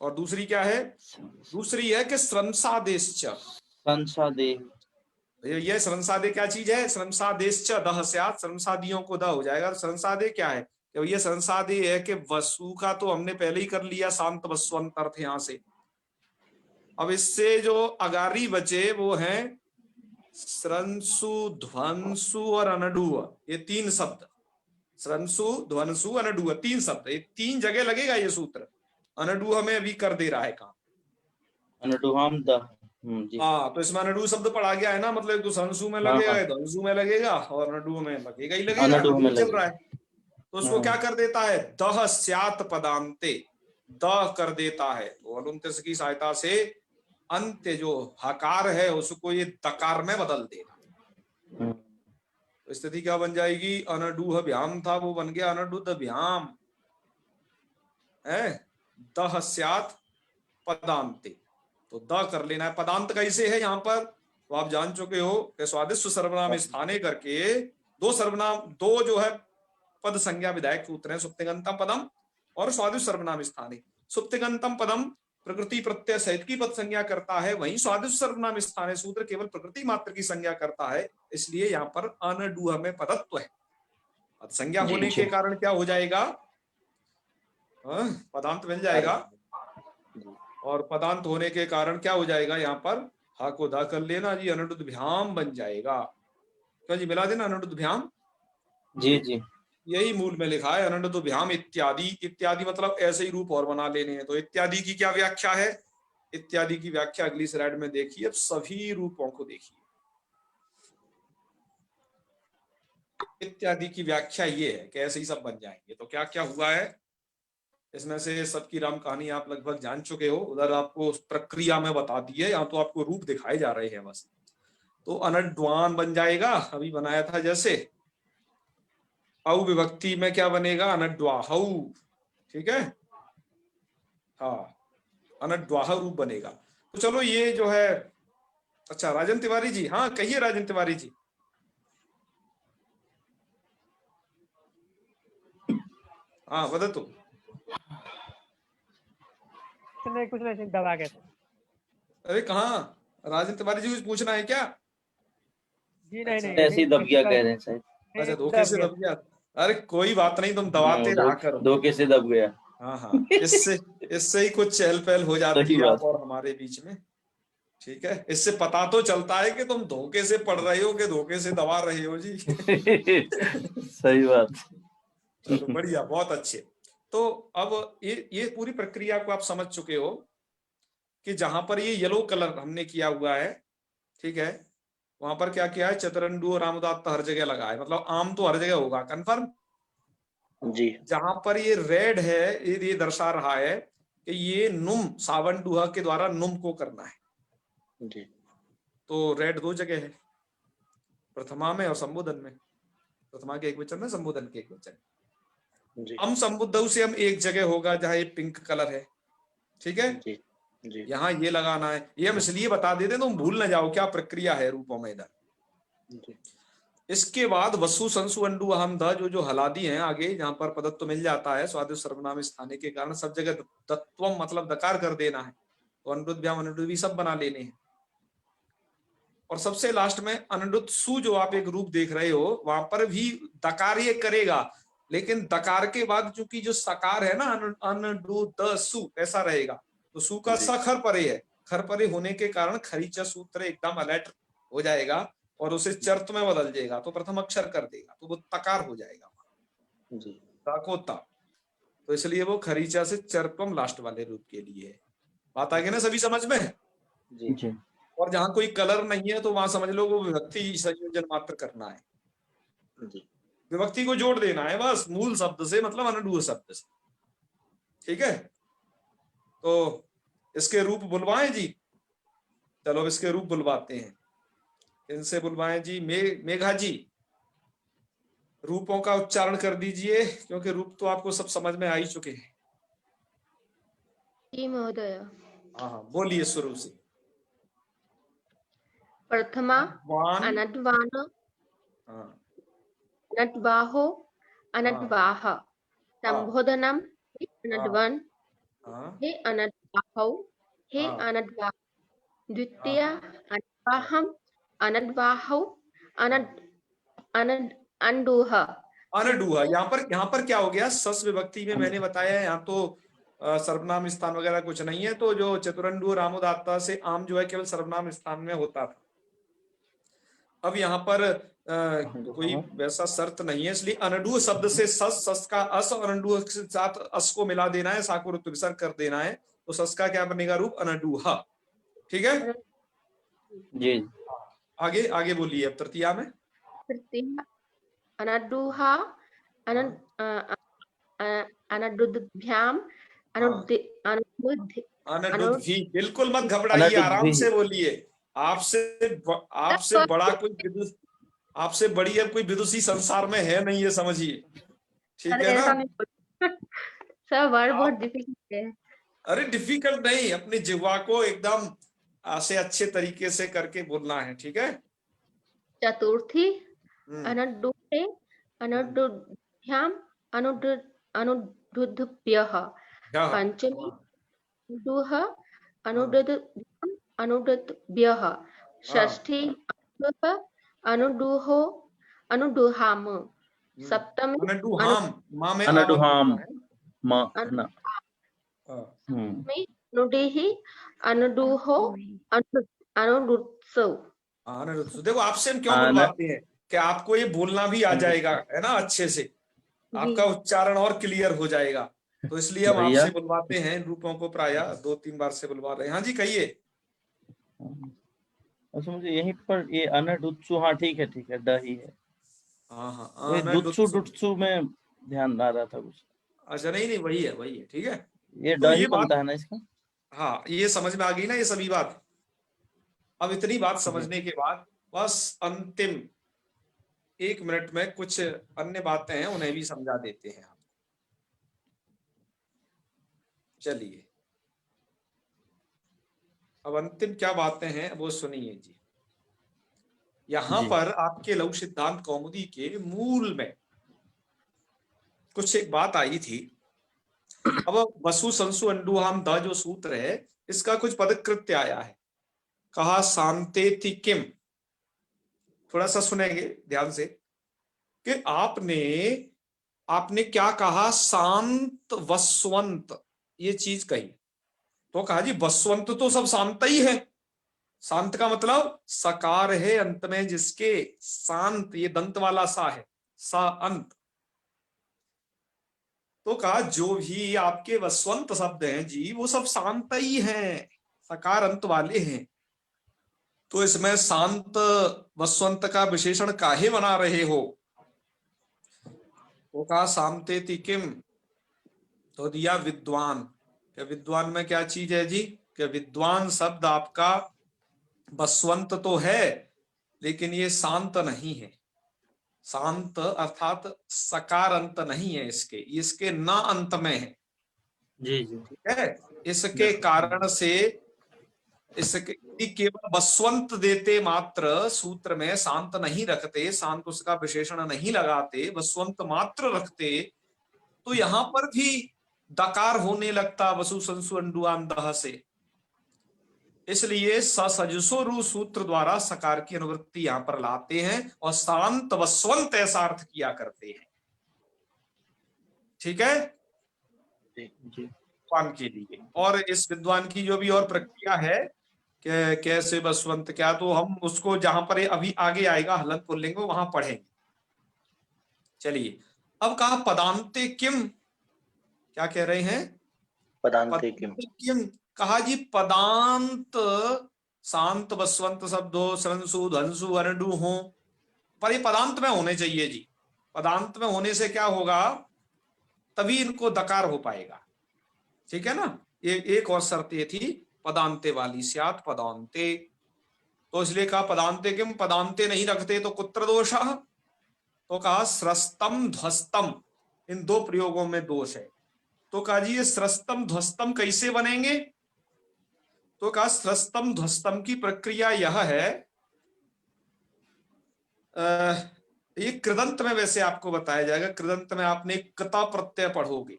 [SPEAKER 1] और दूसरी क्या है? दूसरी है कि श्रमसादेश्च।
[SPEAKER 3] संसादे।
[SPEAKER 1] ये श्रमसादे क्या चीज है? श्रमसादेश्च दह स्यात्, श्रमसादियों को द हो जाएगा। श्रमसादे क्या है? तो ये श्रमसादे है कि वसु का तो हमने पहले ही कर लिया, शांत वस्वंत अर्थ यहां से। अब इससे जो अगारी बचे वो हैं श्रंसु, ध्वंसु और अनडुव, ये 3 शब्द। श्रंसु, ध्वंसु, अनडुव, 3 शब्द, ये 3 जगह लगेगा ये सूत्र। अनडुव हमें अभी कर दे रहा है काम।
[SPEAKER 3] अनडुहाम द। जी।
[SPEAKER 1] हाँ, तो इसमें अनडुव शब्द पढ़ा गया है ना, मतलब एक तो संसु में लगेगा, ध्वंसु में लगेगा और अनडुव में लगेगा ही लगेगा।
[SPEAKER 3] अनडुव में
[SPEAKER 1] चल रहा है तो उसको क्या कर देता है? दह स्यात् पदांते, द कर देता है। तो अनुन्त्यस की सहायता से अंत्य जो हकार है उसको ये दकार में बदल देगा। तो स्थिति क्या बन जाएगी? अनडुह भ्याम था, वो बन गया अनडुद भ्याम है। दह स्यात् पदांते, तो द कर लेना है। पदांत कैसे है यहाँ पर? तो आप जान चुके हो कि स्वादिष्ट सर्वनाम स्थाने करके दो सर्वनाम, दो जो है पद संज्ञा विधायक सूत्र है, सुप्तिगंतम पदम और स्वादिष्ट सर्वनाम स्थाने। सुप्तिगंतम पदम प्रकृति प्रत्यय सहित की पद संज्ञा करता है, वहीं स्वादिष्ट सर्वनाम स्थाने सूत्र केवल प्रकृति मात्र की संज्ञा करता है। इसलिए यहाँ पर अनडुह में पदत्व है। पद संज्ञा होने के कारण क्या हो जाएगा? पदांत मिल जाएगा। और पदांत होने के कारण क्या हो जाएगा? यहाँ पर हा को दा कर लेना जी, अनडुद भ्याम बन जाएगा। क्या जी, मिला देना अनडुद भ्याम।
[SPEAKER 3] जी जी
[SPEAKER 1] यही मूल में लिखा है, अनंत भ्याम इत्यादि। इत्यादि मतलब ऐसे ही रूप और बना लेने हैं। तो इत्यादि की क्या व्याख्या है? इत्यादि की व्याख्या अगली स्लाइड में देखिए। अब सभी रूपों को देखिए। इत्यादि की व्याख्या ये है कि ऐसे ही सब बन जाएंगे। तो क्या क्या हुआ है इसमें से? सबकी राम कहानी आप लगभग जान चुके हो। उधर आपको प्रक्रिया में बता दी है, यहाँ तो आपको रूप दिखाए जा रहे हैं बस। तो अनड्वान बन जाएगा, अभी बनाया था जैसे। औ विभक्ति में क्या बनेगा? अनड्वाहु, ठीक है। हाँ, अनड्वाह रूप बनेगा। तो चलो ये जो है, अच्छा राजन तिवारी जी, हाँ कहिए राजन तिवारी जी। हाँ वदतु।
[SPEAKER 9] कुछ नहीं दबा के।
[SPEAKER 1] अरे कहाँ राजन तिवारी जी, कुछ पूछना है क्या?
[SPEAKER 9] जी नहीं
[SPEAKER 3] ऐसे ही दब गया कह रहे हैं शायद।
[SPEAKER 1] अच्छा, धोखे से दब गया। अरे कोई बात नहीं, तुम दबाते रहा करो।
[SPEAKER 3] धोखे से दब गया।
[SPEAKER 1] हाँ हाँ, इससे ही कुछ चहल पहल हो जाती है आप और हमारे बीच में, ठीक है। इससे पता तो चलता है कि तुम धोखे से पढ़ रहे हो कि धोखे से दबा रहे हो जी।
[SPEAKER 3] सही बात।
[SPEAKER 1] चलो बढ़िया, बहुत अच्छे। तो अब ये पूरी प्रक्रिया को आप समझ चुके हो कि जहां पर ये येलो कलर हमने किया हुआ है, ठीक है, वहां पर क्या किया है, चतुरंडु और रामोदात्त हर जगह लगा है, मतलब आम तो हर जगह होगा, कंफर्म।
[SPEAKER 2] जी
[SPEAKER 1] जहां पर ये रेड है, ये दर्शा रहा है कि ये नुम सावन डूहा के द्वारा नुम को करना है।
[SPEAKER 2] जी
[SPEAKER 1] तो रेड दो जगह है, प्रथमा में और संबोधन में। प्रथमा के एक वचन में, संबोधन के एक वचन।
[SPEAKER 2] जी
[SPEAKER 1] हम संबुद्धौ से हम एक जगह होगा जहां ये पिंक कलर है, ठीक है।
[SPEAKER 2] जी जी
[SPEAKER 1] यहाँ ये लगाना है, ये हम इसलिए बता देते हैं तुम भूल ना जाओ क्या प्रक्रिया है रूपों में इधर।
[SPEAKER 2] जी
[SPEAKER 1] इसके बाद वसु संसु अंडु अहम ध जो हलादी हैं आगे, जहां पर पदत्व मिल जाता है स्वादिष्ट सर्वनाम स्थाने के कारण, सब जगह तत्वम मतलब दकार कर देना है, तो अनुद्व्याम अनुद्व भी सब बना लेने हैं। और सबसे लास्ट में अनुद्ध सु जो आप एक रूप देख रहे हो, वहां पर भी दकार ये करेगा, लेकिन दकार के बाद चूंकि जो सकार है ना अनुद्ध सु ऐसा रहेगा, तो सु का स खर परे है, खर परे होने के कारण खरीचा सूत्र एकदम अलर्ट हो जाएगा और उसे चर्त में बदल जाएगा, तो प्रथम अक्षर कर देगा, तो वो तकार हो जाएगा
[SPEAKER 2] जी
[SPEAKER 1] ताकोता। तो इसलिए वो खरीचा से चर्पम लास्ट वाले रूप के लिए है। बात आ गई ना सभी समझ में?
[SPEAKER 2] जी
[SPEAKER 3] जी
[SPEAKER 1] और जहां कोई कलर नहीं है तो वहां समझ लो वो विभक्ति संयोजन मात्र करना है,
[SPEAKER 2] जी
[SPEAKER 1] विभक्ति को जोड़ देना है बस मूल शब्द से, मतलब अनुडूह शब्द से, ठीक है। तो इसके रूप बुलवाएं जी, चलो अब इसके रूप बुलवाते हैं। इनसे बुलवाएं जी। मेघा जी रूपों का उच्चारण कर दीजिए, क्योंकि रूप तो आपको सब समझ में आ ही चुके हैं।
[SPEAKER 8] जी महोदय।
[SPEAKER 1] हाँ बोलिए शुरू से।
[SPEAKER 8] प्रथमा
[SPEAKER 1] वान,
[SPEAKER 8] अनद्वान
[SPEAKER 1] हाँ
[SPEAKER 8] अनद्वाहो अनद्वाह संबोधनम हे अनद्वन
[SPEAKER 1] हाँ
[SPEAKER 8] हे अनद्वाहौ हे
[SPEAKER 1] हाँ
[SPEAKER 8] अनद्वाह द्वितीय अनद्वाहम अनद्वाहौ अनद अनद अंडूह।
[SPEAKER 1] अनडूहा। यहाँ पर क्या हो गया, सस विभक्ति में मैंने बताया यहाँ तो सर्वनाम स्थान वगैरह कुछ नहीं है, तो जो चतुरंडु रामोदात्ता से आम जो है केवल सर्वनाम स्थान में होता था। अब यहाँ पर कोई वैसा शर्त नहीं है, इसलिए अनडूह शब्द से सस का अस और अनडूह के साथ अस को मिला देना है, साकुर विसर्ग कर देना है, तो सस का क्या बनेगा रूप अनडूहा, ठीक है
[SPEAKER 3] जी।
[SPEAKER 1] आगे आगे बोलिए अब तृतीया में।
[SPEAKER 8] तृतीय अनद्वाहा अनद्भ्याम
[SPEAKER 1] अनुद्भी। बिल्कुल मत घबराइए, आराम से बोलिए। आपसे बड़ा कोई विदुष, आपसे बड़ी अब कोई विदुषी संसार में है नहीं, ये समझिए, ठीक है ना।
[SPEAKER 8] सर वर्ड बहुत डिफिकल्ट है।
[SPEAKER 1] अरे डिफिकल्ट नहीं, अपनी जिह्वा को एकदम से अच्छे तरीके से करके बोलना है, ठीक है।
[SPEAKER 8] चतुर्थी अनद्दुहे अनद्दुभ्याम अनुद्दुभ्यः। पंचमी अनुद्दुह अनुद्दुभ्याम अनुद्दुभ्यः। षष्ठी अनुद्दुह अनुद्दुहो अनुद्दुहाम। सप्तमी
[SPEAKER 3] अनुडुहाम
[SPEAKER 8] अनुडिहि अनुडुहो अनुरुत्सव।
[SPEAKER 1] देखो आपसे हम क्यों बुलवाते हैं कि आपको ये बोलना भी आ जाएगा, है ना, अच्छे से आपका उच्चारण और क्लियर हो जाएगा, तो इसलिए हम आपसे बुलवाते हैं। रूपों को प्रायः 2-3 बार से बुलवा रहे हैं। हाँ जी कहिए।
[SPEAKER 3] अच्छा मुझे यहीं पर ये अनडुत्सु, हाँ ठीक है ड ही है।
[SPEAKER 1] हाँ
[SPEAKER 3] दुत्सु में ध्यान आ रहा था कुछ।
[SPEAKER 1] अच्छा नहीं वही है, ठीक है।
[SPEAKER 3] ये
[SPEAKER 1] तो
[SPEAKER 3] ड ही बनता है ना इसका।
[SPEAKER 1] हाँ ये समझ में आ गई ना ये सभी बात। अब इतनी बात समझने के बाद बस अंतिम 1 मिनट में कुछ अन्य बातें हैं, उन्हें भी समझा देते हैं आप। चलिए अब अंतिम क्या बातें हैं वो सुनिए जी। यहां पर आपके लघु सिद्धांत कौमुदी के मूल में कुछ एक बात आई थी। अब वसु संसु अंडुहाम द जो सूत्र है, इसका कुछ पदकृत्य आया है, कहा शांतेति किम। थोड़ा सा सुनेंगे ध्यान से कि आपने क्या कहा, शांत वस्वंत ये चीज कही, तो कहा जी वस्वंत तो सब शांत ही है। शांत का मतलब सकार है अंत में जिसके, शांत ये दंत वाला सा है, सा अंत। तो कहा जो भी आपके वस्वंत शब्द हैं जी वो सब शांत ही हैं, सकार अंत वाले हैं। तो इसमें शांत वस्वंत का विशेषण काहे बना रहे हो? तो कहा शांतेति किम, तो दिया विद्वान। क्या विद्वान में क्या चीज है जी? कि विद्वान शब्द आपका वस्वंत तो है, लेकिन ये शांत नहीं है। शांत अर्थात सकार अंत नहीं है इसके, इसके न अंत में है।
[SPEAKER 5] जी जी।
[SPEAKER 1] ठीक है, इसके कारण से इसके केवल वस्वंत देते मात्र सूत्र में शांत नहीं रखते, शांत उसका विशेषण नहीं लगाते, वस्वंत मात्र रखते, तो यहां पर भी दकार होने लगता वसु संसु अंडुआन दह से। इसलिए ससजसो रु सूत्र द्वारा सकार की अनुवृत्ति यहां पर लाते हैं और शांत वस्वंत ऐसा अर्थ किया करते हैं। ठीक है, विद्वान के लिए। और इस विद्वान की जो भी और प्रक्रिया है कि कैसे वस्वंत क्या, तो हम उसको जहां पर अभी आगे आएगा हलंत पुल्लिंग वहां पढ़ेंगे। चलिए, अब कहा पदांते किम, क्या कह रहे हैं?
[SPEAKER 2] पदांते किम।
[SPEAKER 1] कहा जी पदांत शांत वस्वंत शब्द हो, सरंसु धनसु अरडू हो, पर ये पदांत में होने चाहिए जी। पदांत में होने से क्या होगा, तभी इनको दकार हो पाएगा। ठीक है ना, ये एक और शर्त ये थी पदांते वाली, स्यात् पदांते। तो इसलिए कहा पदांते किम, पदांते नहीं रखते तो कुत्र दोषः, तो कहा स्रस्तम ध्वस्तम, इन दो प्रयोगों में दोष है। तो कहा जी ये स्रस्तम ध्वस्तम कैसे बनेंगे? तो कहा स्रस्तम ध्वस्तम की प्रक्रिया यह है, ये कृदंत में वैसे आपको बताया जाएगा, कृदंत में आपने कता प्रत्यय पढ़ोगे।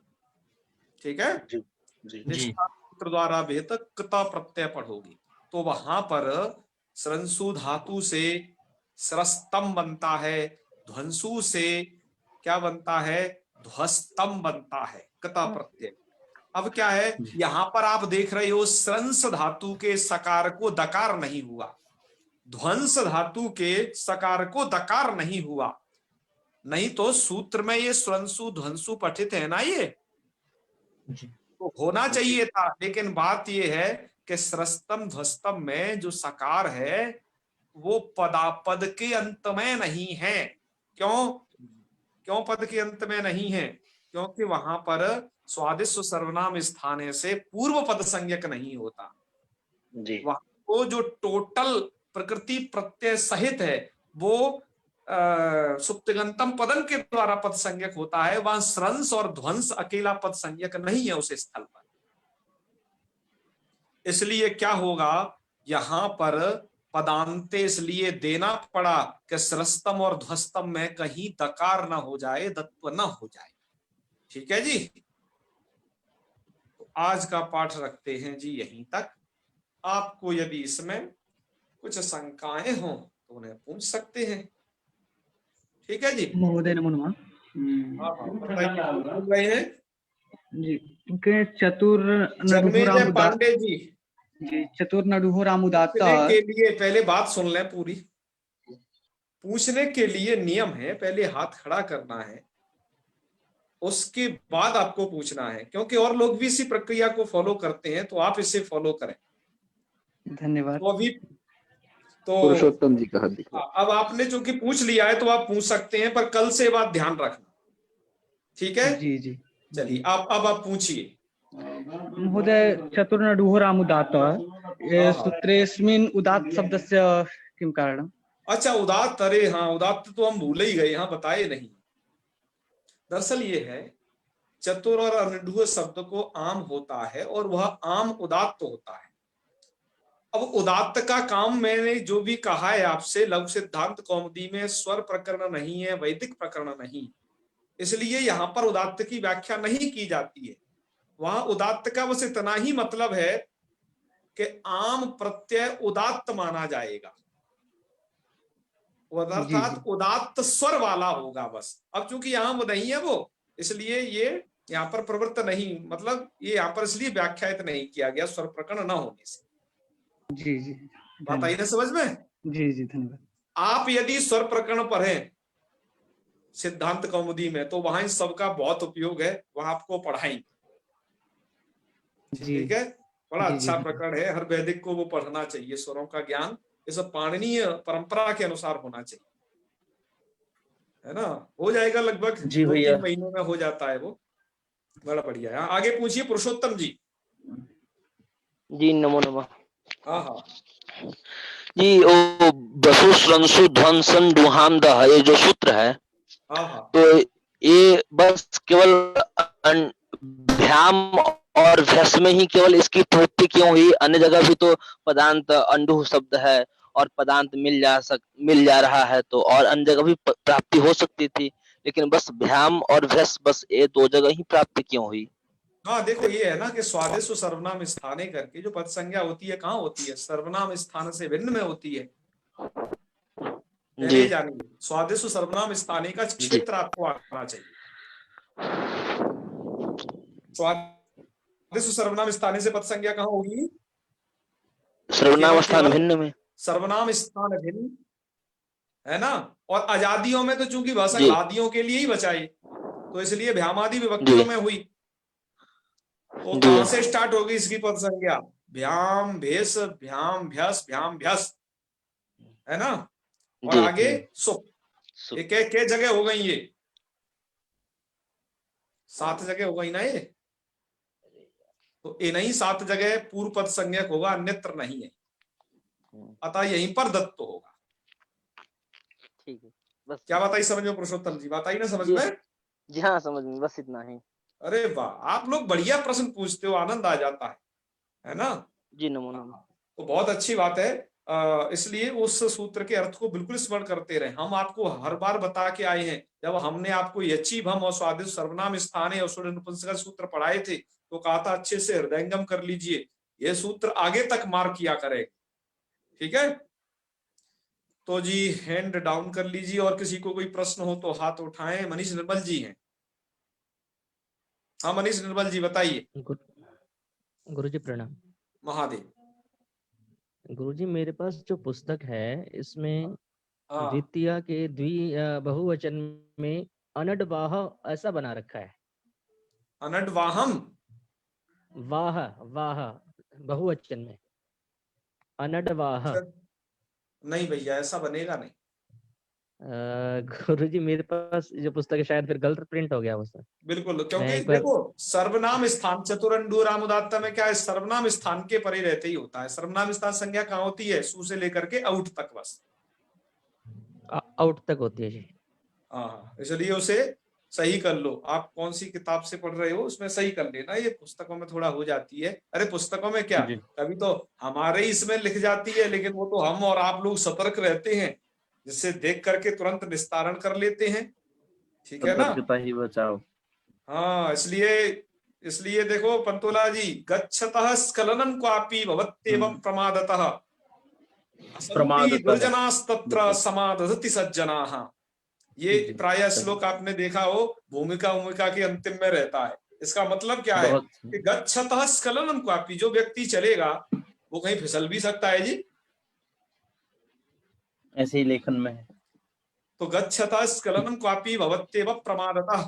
[SPEAKER 1] ठीक है, सूत्र द्वारा बेहतर कता प्रत्यय पढ़ोगे, तो वहां पर सरंसु धातु से स्रस्तम बनता है, ध्वंसु से क्या बनता है, ध्वस्तम बनता है, कता प्रत्यय। अब क्या है, यहां पर आप देख रहे हो स्रंस धातु के सकार को दकार नहीं हुआ, ध्वंस धातु के सकार को दकार नहीं हुआ, नहीं तो सूत्र में ये स्रंसु ध्वंसु पठित है ना, ये तो होना चाहिए था। लेकिन बात ये है कि स्रस्तम ध्वस्तम में जो सकार है वो पदापद के अंत में नहीं है। क्यों पद के अंत में नहीं है? क्योंकि वहां पर स्वादिष्ट सर्वनाम स्थाने से पूर्व पद संज्ञक नहीं होता जी। वहां को जो टोटल प्रकृति प्रत्यय सहित है वो सुप्तिगंतम पदम के द्वारा पद संज्ञक होता है। वहां स्रंस और ध्वंस अकेला पद संज्ञक नहीं है उस स्थल पर। इसलिए क्या होगा, यहां पर पदांते इसलिए देना पड़ा कि स्रस्तम और ध्वस्तम में कहीं दकार ना हो जाए, दत्व ना हो जाए। ठीक है जी, तो आज का पाठ रखते हैं जी यहीं तक। आपको यदि इसमें कुछ शंकाएं हो तो उन्हें पूछ सकते हैं। ठीक है जी,
[SPEAKER 10] महोदय नमो नमः।
[SPEAKER 1] बताइए
[SPEAKER 10] जी, चतुर
[SPEAKER 1] पांडे जी,
[SPEAKER 10] चतुर्नडुहोरामुदात्त
[SPEAKER 1] के लिए पहले बात सुन लें पूरी। पूछने के लिए नियम है, पहले हाथ खड़ा करना है, उसके बाद आपको पूछना है, क्योंकि और लोग भी इसी प्रक्रिया को फॉलो करते हैं, तो आप इसे फॉलो करें।
[SPEAKER 10] धन्यवाद।
[SPEAKER 1] तो अभी तो
[SPEAKER 2] पुरुषोत्तम जी का
[SPEAKER 1] अब आपने चूंकि पूछ लिया है तो आप पूछ सकते हैं, पर कल से बात ध्यान रखना। ठीक है
[SPEAKER 10] जी जी,
[SPEAKER 1] चलिए अब आप पूछिए।
[SPEAKER 10] महोदय चतुर्नडुहोरामुदात्त सूत्रेस्मिन् उदात्त शब्दस्य किं कारणम्?
[SPEAKER 1] अच्छा उदात्त, अरे हाँ उदात्त तो हम भूल ही गए, यहाँ बताए नहीं। दरअसल ये है, चतुर और अनडुह शब्द को आम होता है और वह आम उदात्त होता है। अब उदात्त का काम मैंने जो भी कहा है आपसे, लघु सिद्धांत कौमुदी में स्वर प्रकरण नहीं है, वैदिक प्रकरण नहीं, इसलिए यहाँ पर उदात्त की व्याख्या नहीं की जाती है। वहां उदात्त का बस इतना ही मतलब है कि आम प्रत्यय उदात्त माना जाएगा, अर्थात उदात्त स्वर वाला होगा बस। अब चूंकि यहाँ वो नहीं है वो, इसलिए ये यहाँ पर प्रवृत्त नहीं, मतलब ये यहाँ पर इसलिए व्याख्यायित नहीं किया गया स्वर प्रकरण न होने से।
[SPEAKER 10] जी जी,
[SPEAKER 1] बात आई ना समझ में?
[SPEAKER 10] जी जी धन्यवाद।
[SPEAKER 1] आप यदि स्वर प्रकरण पढ़ें सिद्धांत कौमुदी में तो वहां इस सब का बहुत उपयोग है, वहां आपको पढ़ाएंगे। ठीक है, बड़ा अच्छा प्रकरण है, हर वैदिक को वो पढ़ना चाहिए, स्वरों का ज्ञान ये सब पाणिनीय परंपरा के अनुसार होना चाहिए, है ना। हो जाएगा लगभग
[SPEAKER 5] जी
[SPEAKER 1] 2-3
[SPEAKER 5] भैया।
[SPEAKER 1] महीनों में हो जाता है वो, बड़ा बढ़िया है। आगे पूछिए पुरुषोत्तम जी।
[SPEAKER 2] जी नमो नमः।
[SPEAKER 1] हाँ हाँ
[SPEAKER 2] जी वो वसु श्रंसु ध्वंसन दुहाम दह, ये जो सूत्र है
[SPEAKER 1] हाँ हाँ
[SPEAKER 2] तो ये बस केवल भ्याम और भ्यस में ही केवल इसकी प्रवृत्ति क्यों हुई? अन्य जगह भी तो पदांत अंडुह शब्द है और पदांत मिल जा रहा है, तो और अन्य जगह भी प्राप्ति हो सकती थी, लेकिन बस भ्याम और भ्यस बस ये 2 जगह ही प्राप्ति क्यों हुई?
[SPEAKER 1] हाँ, देखो ये है ना कि स्वादेशु सर्वनाम स्थाने करके जो पद संज्ञा होती है कहाँ होती है? सर्वनाम स्थान से भिन्न में होती है। पहले जानिए, स्वादेशु सर्वनाम स्थाने का क्षेत्र आपको आना चाहिए। स्वादेशु सर्वनाम स्थाने से पद संज्ञा कहाँ होगी?
[SPEAKER 2] सर्वनाम स्थान भिन्न में।
[SPEAKER 1] सर्वनाम स्थान भिन्न, है ना। और आजादियों में तो चूंकि भाषा आदियों के लिए ही बचाई, तो इसलिए भ्यामादि विभक्तियों में हुई। तो कहां से स्टार्ट होगी इसकी पद संज्ञा? भ्याम भेष, भ्याम भ्यस, भ्याम भ्यस, है ना। और आगे सुख। ये क्या जगह हो गई? ये 7 जगह हो गई ना ये। तो ये नहीं 7 जगह पूर्व पद संज्ञक होगा, अन्यत्र नहीं है, अतः यहीं पर दत्त होगा।
[SPEAKER 2] ठीक है, बस
[SPEAKER 1] क्या बताई समझ में पुरुषोत्तम जी? बताई ना समझ में?
[SPEAKER 2] जी हाँ समझ में, बस इतना ही।
[SPEAKER 1] अरे वाह, आप लोग बढ़िया प्रश्न पूछते हो, आनंद आ जाता है ना।
[SPEAKER 2] जी नमो नमः।
[SPEAKER 1] तो बहुत अच्छी बात है। इसलिए उस सूत्र के अर्थ को बिल्कुल स्मरण करते रहे। हम आपको हर बार बता के आए हैं, जब हमने आपको यची भम और स्वादिष्ट सर्वनाम स्थाने और सूर्य सूत्र पढ़ाए थे तो कहा था अच्छे से हृदयंगम कर लीजिए, ये सूत्र आगे तक मार्क किया करे, ठीक है। तो जी हैंड डाउन कर लीजिए, और किसी को कोई प्रश्न हो तो हाथ उठाएं। मनीष निर्मल जी हैं। हाँ मनीष निर्मल जी बताइए।
[SPEAKER 11] गुरुजी प्रणाम।
[SPEAKER 1] महादेव।
[SPEAKER 11] गुरुजी मेरे पास जो पुस्तक है इसमें
[SPEAKER 1] हाँ।
[SPEAKER 11] द्वितीया के बहुवचन में अनडवाह ऐसा बना रखा है।
[SPEAKER 1] अनडवाहम?
[SPEAKER 11] वाह वाह बहुवचन में अनडवाह।
[SPEAKER 1] नहीं भैया, ऐसा बनेगा नहीं।
[SPEAKER 11] गुरुजी मेरे पास जो पुस्तक है शायद फिर गलत प्रिंट हो गया वो सर।
[SPEAKER 1] बिल्कुल, क्योंकि देखो सर्वनाम स्थान चतुरंडू रामुदात्ता में क्या है? सर्वनाम स्थान के परे रहते ही होता है। सर्वनाम स्थान संज्ञा कहाँ होती है? सु से लेकर के आउट तक, बस
[SPEAKER 11] आउट तक होती है जी।
[SPEAKER 1] हाँ, इसलिए उसे सही कर लो। आप कौन सी किताब से पढ़ रहे हो उसमें सही कर लेना। ये पुस्तकों में थोड़ा हो जाती है। अरे पुस्तकों में क्या, कभी तो हमारे इसमें लिख जाती है, लेकिन वो तो हम और आप लोग सतर्क रहते हैं, जिससे देख करके तुरंत निस्तारण कर लेते हैं, ठीक है ना।
[SPEAKER 5] ही बचाओ।
[SPEAKER 1] हाँ, इसलिए देखो पंतोला जी, गच्छतः स्खलनम क्वापि भवत्येवं प्रमादतः दुर्जनास्तत्र समादधति सज्जनाः। ये प्राय श्लोक आपने देखा हो, भूमिका के अंतिम में रहता है। इसका मतलब क्या है कि गच्छतः स्खलनम क्वापि, जो व्यक्ति चलेगा वो कहीं फिसल भी सकता है जी,
[SPEAKER 5] ऐसे ही लेखन में है।
[SPEAKER 1] तो गच्छतः स्खलनम क्वापि भवत्येव प्रमादतः।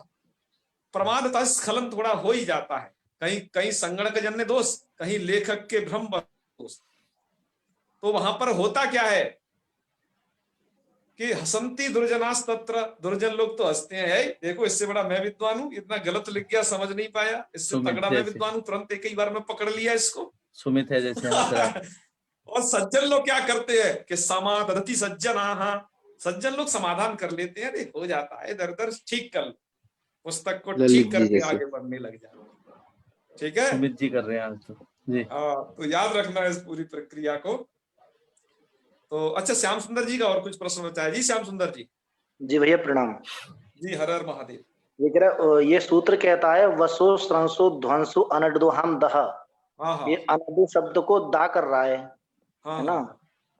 [SPEAKER 1] प्रमादतः स्खलन थोड़ा हो ही जाता है, कहीं संगणक जन्य दोष, कहीं लेखक के भ्रम दोष। तो वहां पर होता क्या है कि हसंती दुर्जनास्तत्र, दुर्जन लोग तो हंसते हैं। देखो इससे बड़ा मैं विद्वान हूं, इतना गलत लिख गया, समझ नहीं पाया, इससे तगड़ा मैं विद्वान हूं, तुरंत एक ही बार में पकड़ लिया इसको।
[SPEAKER 5] सुमित है जैसे।
[SPEAKER 1] और सज्जन लोग क्या करते हैं कि समादधति सज्जनाः, सज्जन लोग समाधान कर लेते हैं, अरे हो जाता है, इधर उधर ठीक कर, पुस्तक को ठीक करके आगे बढ़ने लग जाओ, ठीक है।
[SPEAKER 5] सुमित जी कर रहे हैं आज तो जी।
[SPEAKER 1] तो याद रखना इस पूरी प्रक्रिया को। तो अच्छा, श्याम सुंदर जी का और कुछ प्रश्न बचा है जी? श्याम सुंदर जी।
[SPEAKER 2] जी भैया प्रणाम
[SPEAKER 1] जी, हर हर महादेव।
[SPEAKER 2] ये कह रहा, ये सूत्र कहता है वसु श्रंसु ध्वंसु अनडुहाम दह। ये अनडु शब्द को दा कर रहा है ना,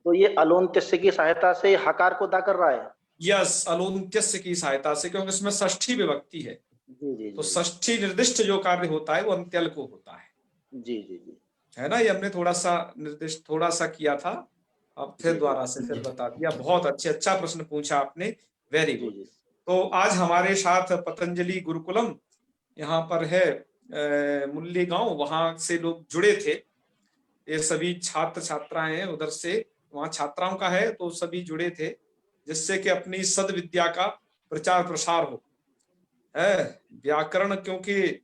[SPEAKER 2] तो ये अलोन्त्यस्य की सहायता से हकार को दा कर रहा है।
[SPEAKER 1] यस, अलोन्त्यस्य की सहायता से, क्योंकि इसमें षष्ठी विभक्ति है।
[SPEAKER 2] जी।
[SPEAKER 1] तो षष्ठी निर्दिष्ट जो कार्य होता है वो अंत्यल को होता है।
[SPEAKER 2] जी,
[SPEAKER 1] है ना। ये हमने थोड़ा सा किया था, अब फिर दोबारा से फिर बता दिया। बहुत अच्छा प्रश्न पूछा आपने, वेरी गुड। तो आज हमारे साथ पतंजलि गुरुकुलम यहाँ पर है मुल्ली गांव, वहां से लोग जुड़े थे। ये सभी छात्र छात्राएं हैं उधर से, वहां छात्राओं का है, तो सभी जुड़े थे, जिससे कि अपनी सद्विद्या का प्रचार प्रसार हो। है व्याकरण, क्योंकि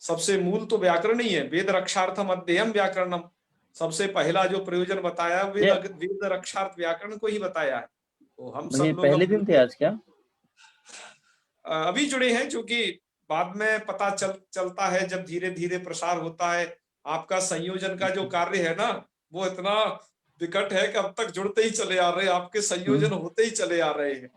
[SPEAKER 1] सबसे मूल तो व्याकरण ही है। वेद रक्षार्थम अध्ययन व्याकरणम, सबसे पहला जो प्रयोजन बताया वेद रक्षार्थ व्याकरण को ही बताया है। तो हम सब लोग
[SPEAKER 5] पहले दिन थे आज क्या?
[SPEAKER 1] अभी जुड़े हैं, क्योंकि बाद में पता चलता है जब धीरे धीरे प्रसार होता है। आपका संयोजन का जो कार्य है ना, वो इतना विकट है कि अब तक जुड़ते ही चले आ रहे हैं, आपके संयोजन होते ही चले आ रहे हैं।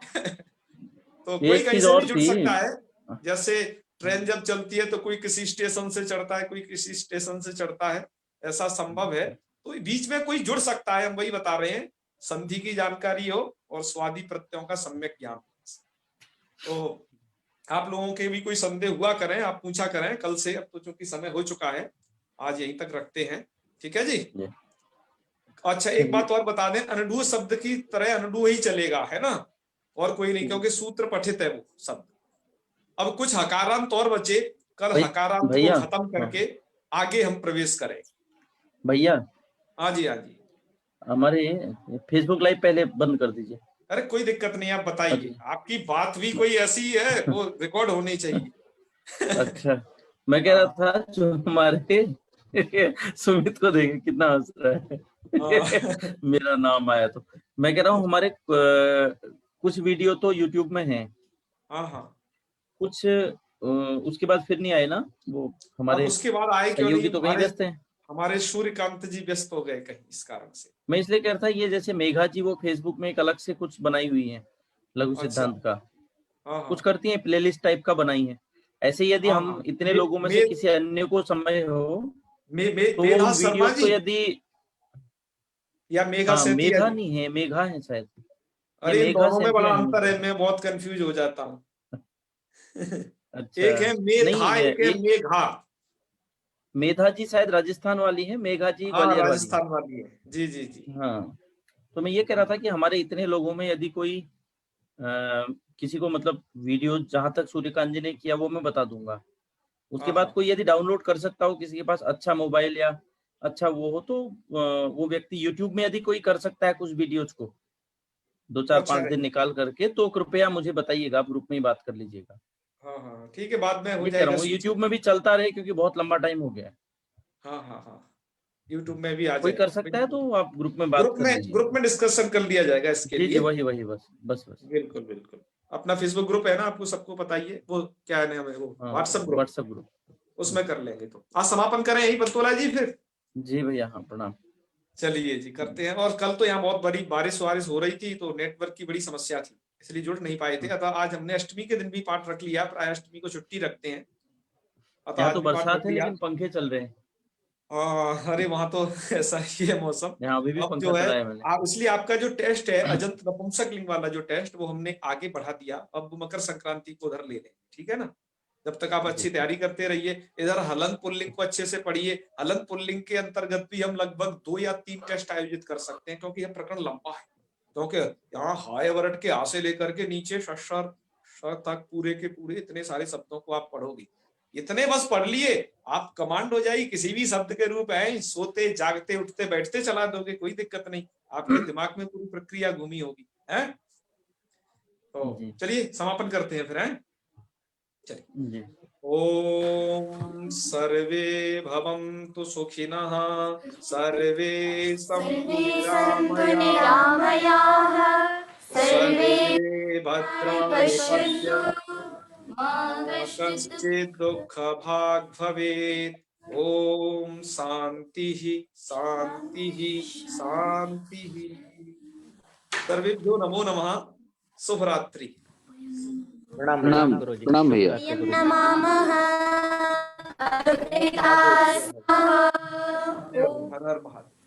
[SPEAKER 1] तो कोई कहीं से भी जुड़ सकता है। जैसे ट्रेन जब चलती है तो कोई किसी स्टेशन से चढ़ता है, कोई किसी स्टेशन से चढ़ता है, ऐसा संभव है। तो बीच में कोई जुड़ सकता है, हम वही बता रहे हैं। संधि की जानकारी हो और स्वादि प्रत्ययों का सम्यक ज्ञान। तो आप लोगों के भी कोई संदेह हुआ करें, आप पूछा करें कल से। अब तो चूंकि समय हो चुका है, आज यहीं तक रखते हैं, ठीक है जी। अच्छा, एक बात और बता दें, अनुडूह शब्द की तरह अनुडूह ही चलेगा, है ना, और कोई नहीं, क्योंकि सूत्र पठित है वो शब्द। अब कुछ हकारांत और बचे, कल हकारांत को खत्म करके आगे हम प्रवेश करें।
[SPEAKER 5] भैया,
[SPEAKER 1] हाँ जी, हाँ जी।
[SPEAKER 5] हमारे फेसबुक लाइव पहले बंद कर दीजिए।
[SPEAKER 1] अरे कोई दिक्कत नहीं, आप बताइए। आपकी बात भी कोई ऐसी है, वो रिकॉर्ड होनी चाहिए।
[SPEAKER 5] अच्छा, मैं कह रहा था जो हमारे सुमित को देखे कितना हंस रहा है। मेरा नाम आया तो मैं कह रहा हूँ हमारे कुछ वीडियो तो यूट्यूब में हैं।
[SPEAKER 1] हाँ।
[SPEAKER 5] कुछ उसके बाद फिर नहीं आए ना वो हमारे।
[SPEAKER 1] उसके बाद आए क्यों
[SPEAKER 5] सहयोगी
[SPEAKER 1] नहीं?
[SPEAKER 5] तो कहीं व्यस्त हैं।
[SPEAKER 1] हमारे सूर्यकांत जी व्यस्त हो गए कहीं, इस कारण से।
[SPEAKER 5] मैं इसलिए कह रहा था, ये जैसे मेघा जी वो फेसबुक में एक अलग से कुछ बनाई हुई है लघु सिद्धांत का, कुछ करती हैं, प्लेलिस्ट टाइप का बनाई है। ऐसे यदि हम इतने लोगों में से किसी अन्य को समय हो तो वो वीडियोस को यदि, या
[SPEAKER 1] मेघा से
[SPEAKER 5] मेघा नहीं है, मेघा है शायद।
[SPEAKER 1] अरे इन दोनों में बड़ा अंतर है, मैं बहुत कंफ्यूज हो जाता हूँ।
[SPEAKER 5] अच्छा,
[SPEAKER 1] एक है मेधा, एक है मेघा।
[SPEAKER 5] मेधा जी शायद राजस्थान वाली है, मेघा जी ग्वालियर
[SPEAKER 1] राजस्थान वाली है। जी जी जी।
[SPEAKER 5] हाँ, तो मैं ये कह रहा था कि हमारे इतने लोगों में यदि कोई किसी को मतलब वीडियो जहां तक सूर्यकांत जी ने किया वो मैं बता दूंगा, उसके बाद कोई यदि डाउनलोड कर सकता हो, किसी के पास अच्छा मोबाइल या अच्छा वो हो, तो वो व्यक्ति यूट्यूब में यदि कोई कर सकता है कुछ वीडियोज को 2-4-5 दिन निकाल करके, तो कृपया मुझे बताइएगा, ग्रुप में ही बात कर लीजिएगा।
[SPEAKER 1] हाँ, ठीक है, बाद में हो जाएगा।
[SPEAKER 5] यूट्यूब में भी चलता रहे, क्योंकि बहुत लंबा टाइम हो गया।
[SPEAKER 1] हाँ, यूट्यूब में भी आ जाएगा।
[SPEAKER 5] कोई कर सकता है तो आप ग्रुप में बात कर लीजिए।
[SPEAKER 1] ग्रुप में डिस्कशन कर लिया जाएगा इसके लिए।
[SPEAKER 5] जी, वही बस।
[SPEAKER 1] बिल्कुल। अपना फेसबुक ग्रुप है ना, आपको सबको बताइए, वो क्या नाम है, वो व्हाट्सएप ग्रुप, उसमें कर लेंगे। तो आज समापन करें यही बंतोला जी फिर।
[SPEAKER 5] जी भैया, हाँ, प्रणाम।
[SPEAKER 1] चलिए जी, करते हैं। और कल तो यहाँ बहुत बड़ी बारिश हो रही थी, तो नेटवर्क की बड़ी समस्या थी, इसलिए जुड़ नहीं पाए थे। अतः आज हमने अष्टमी के दिन भी पाठ रख लिया, प्राय अष्टमी को छुट्टी रखते हैं। अतः
[SPEAKER 5] यहाँ तो बरसात है लेकिन पंखे चल रहे हैं।
[SPEAKER 1] अरे वहां तो ऐसा ही है मौसम।
[SPEAKER 5] यहाँ अभी भी
[SPEAKER 1] अब
[SPEAKER 5] पंखा
[SPEAKER 1] जो है
[SPEAKER 5] चलाया मैंने।
[SPEAKER 1] इसलिए आपका जो टेस्ट है अजंत नपुंसक लिंग वाला जो टेस्ट, वो हमने आगे बढ़ा दिया। अब मकर संक्रांति को उधर ले लें, ठीक है ना। जब तक आप अच्छी तैयारी करते रहिए। इधर हलंत पुल्लिंग को अच्छे से पढ़िए। हलंत पुल्लिंग के अंतर्गत भी हम लगभग 2 या 3 टेस्ट आयोजित कर सकते हैं, क्योंकि यह प्रकरण लंबा है। क्योंकि यहाँ हाय वर्ड के आ से लेकर के नीचे शस्त्र तक पूरे के पूरे इतने सारे शब्दों को आप पढ़ोगे। इतने बस पढ़ लिए, आप कमांड हो जाएगी। किसी भी शब्द के रूप है, सोते जागते उठते बैठते चला दोगे, कोई दिक्कत नहीं। आपके दिमाग में पूरी प्रक्रिया घूमी होगी, है। तो चलिए समापन करते हैं फिर, हैं। चलिए। ओम सर्वे भवन्तु सुखिनः, सर्वे सन्तु निरामयाः, सर्वे भद्राणि पश्यन्तु, कश्चित् दुःखभाग् भवेत्। ओम शांतिः शांतिः शांतिः। सर्वेभ्यो नमो नमः। शुभ रात्रि।
[SPEAKER 12] प्रणाम भैया।
[SPEAKER 1] हर हर महादेव।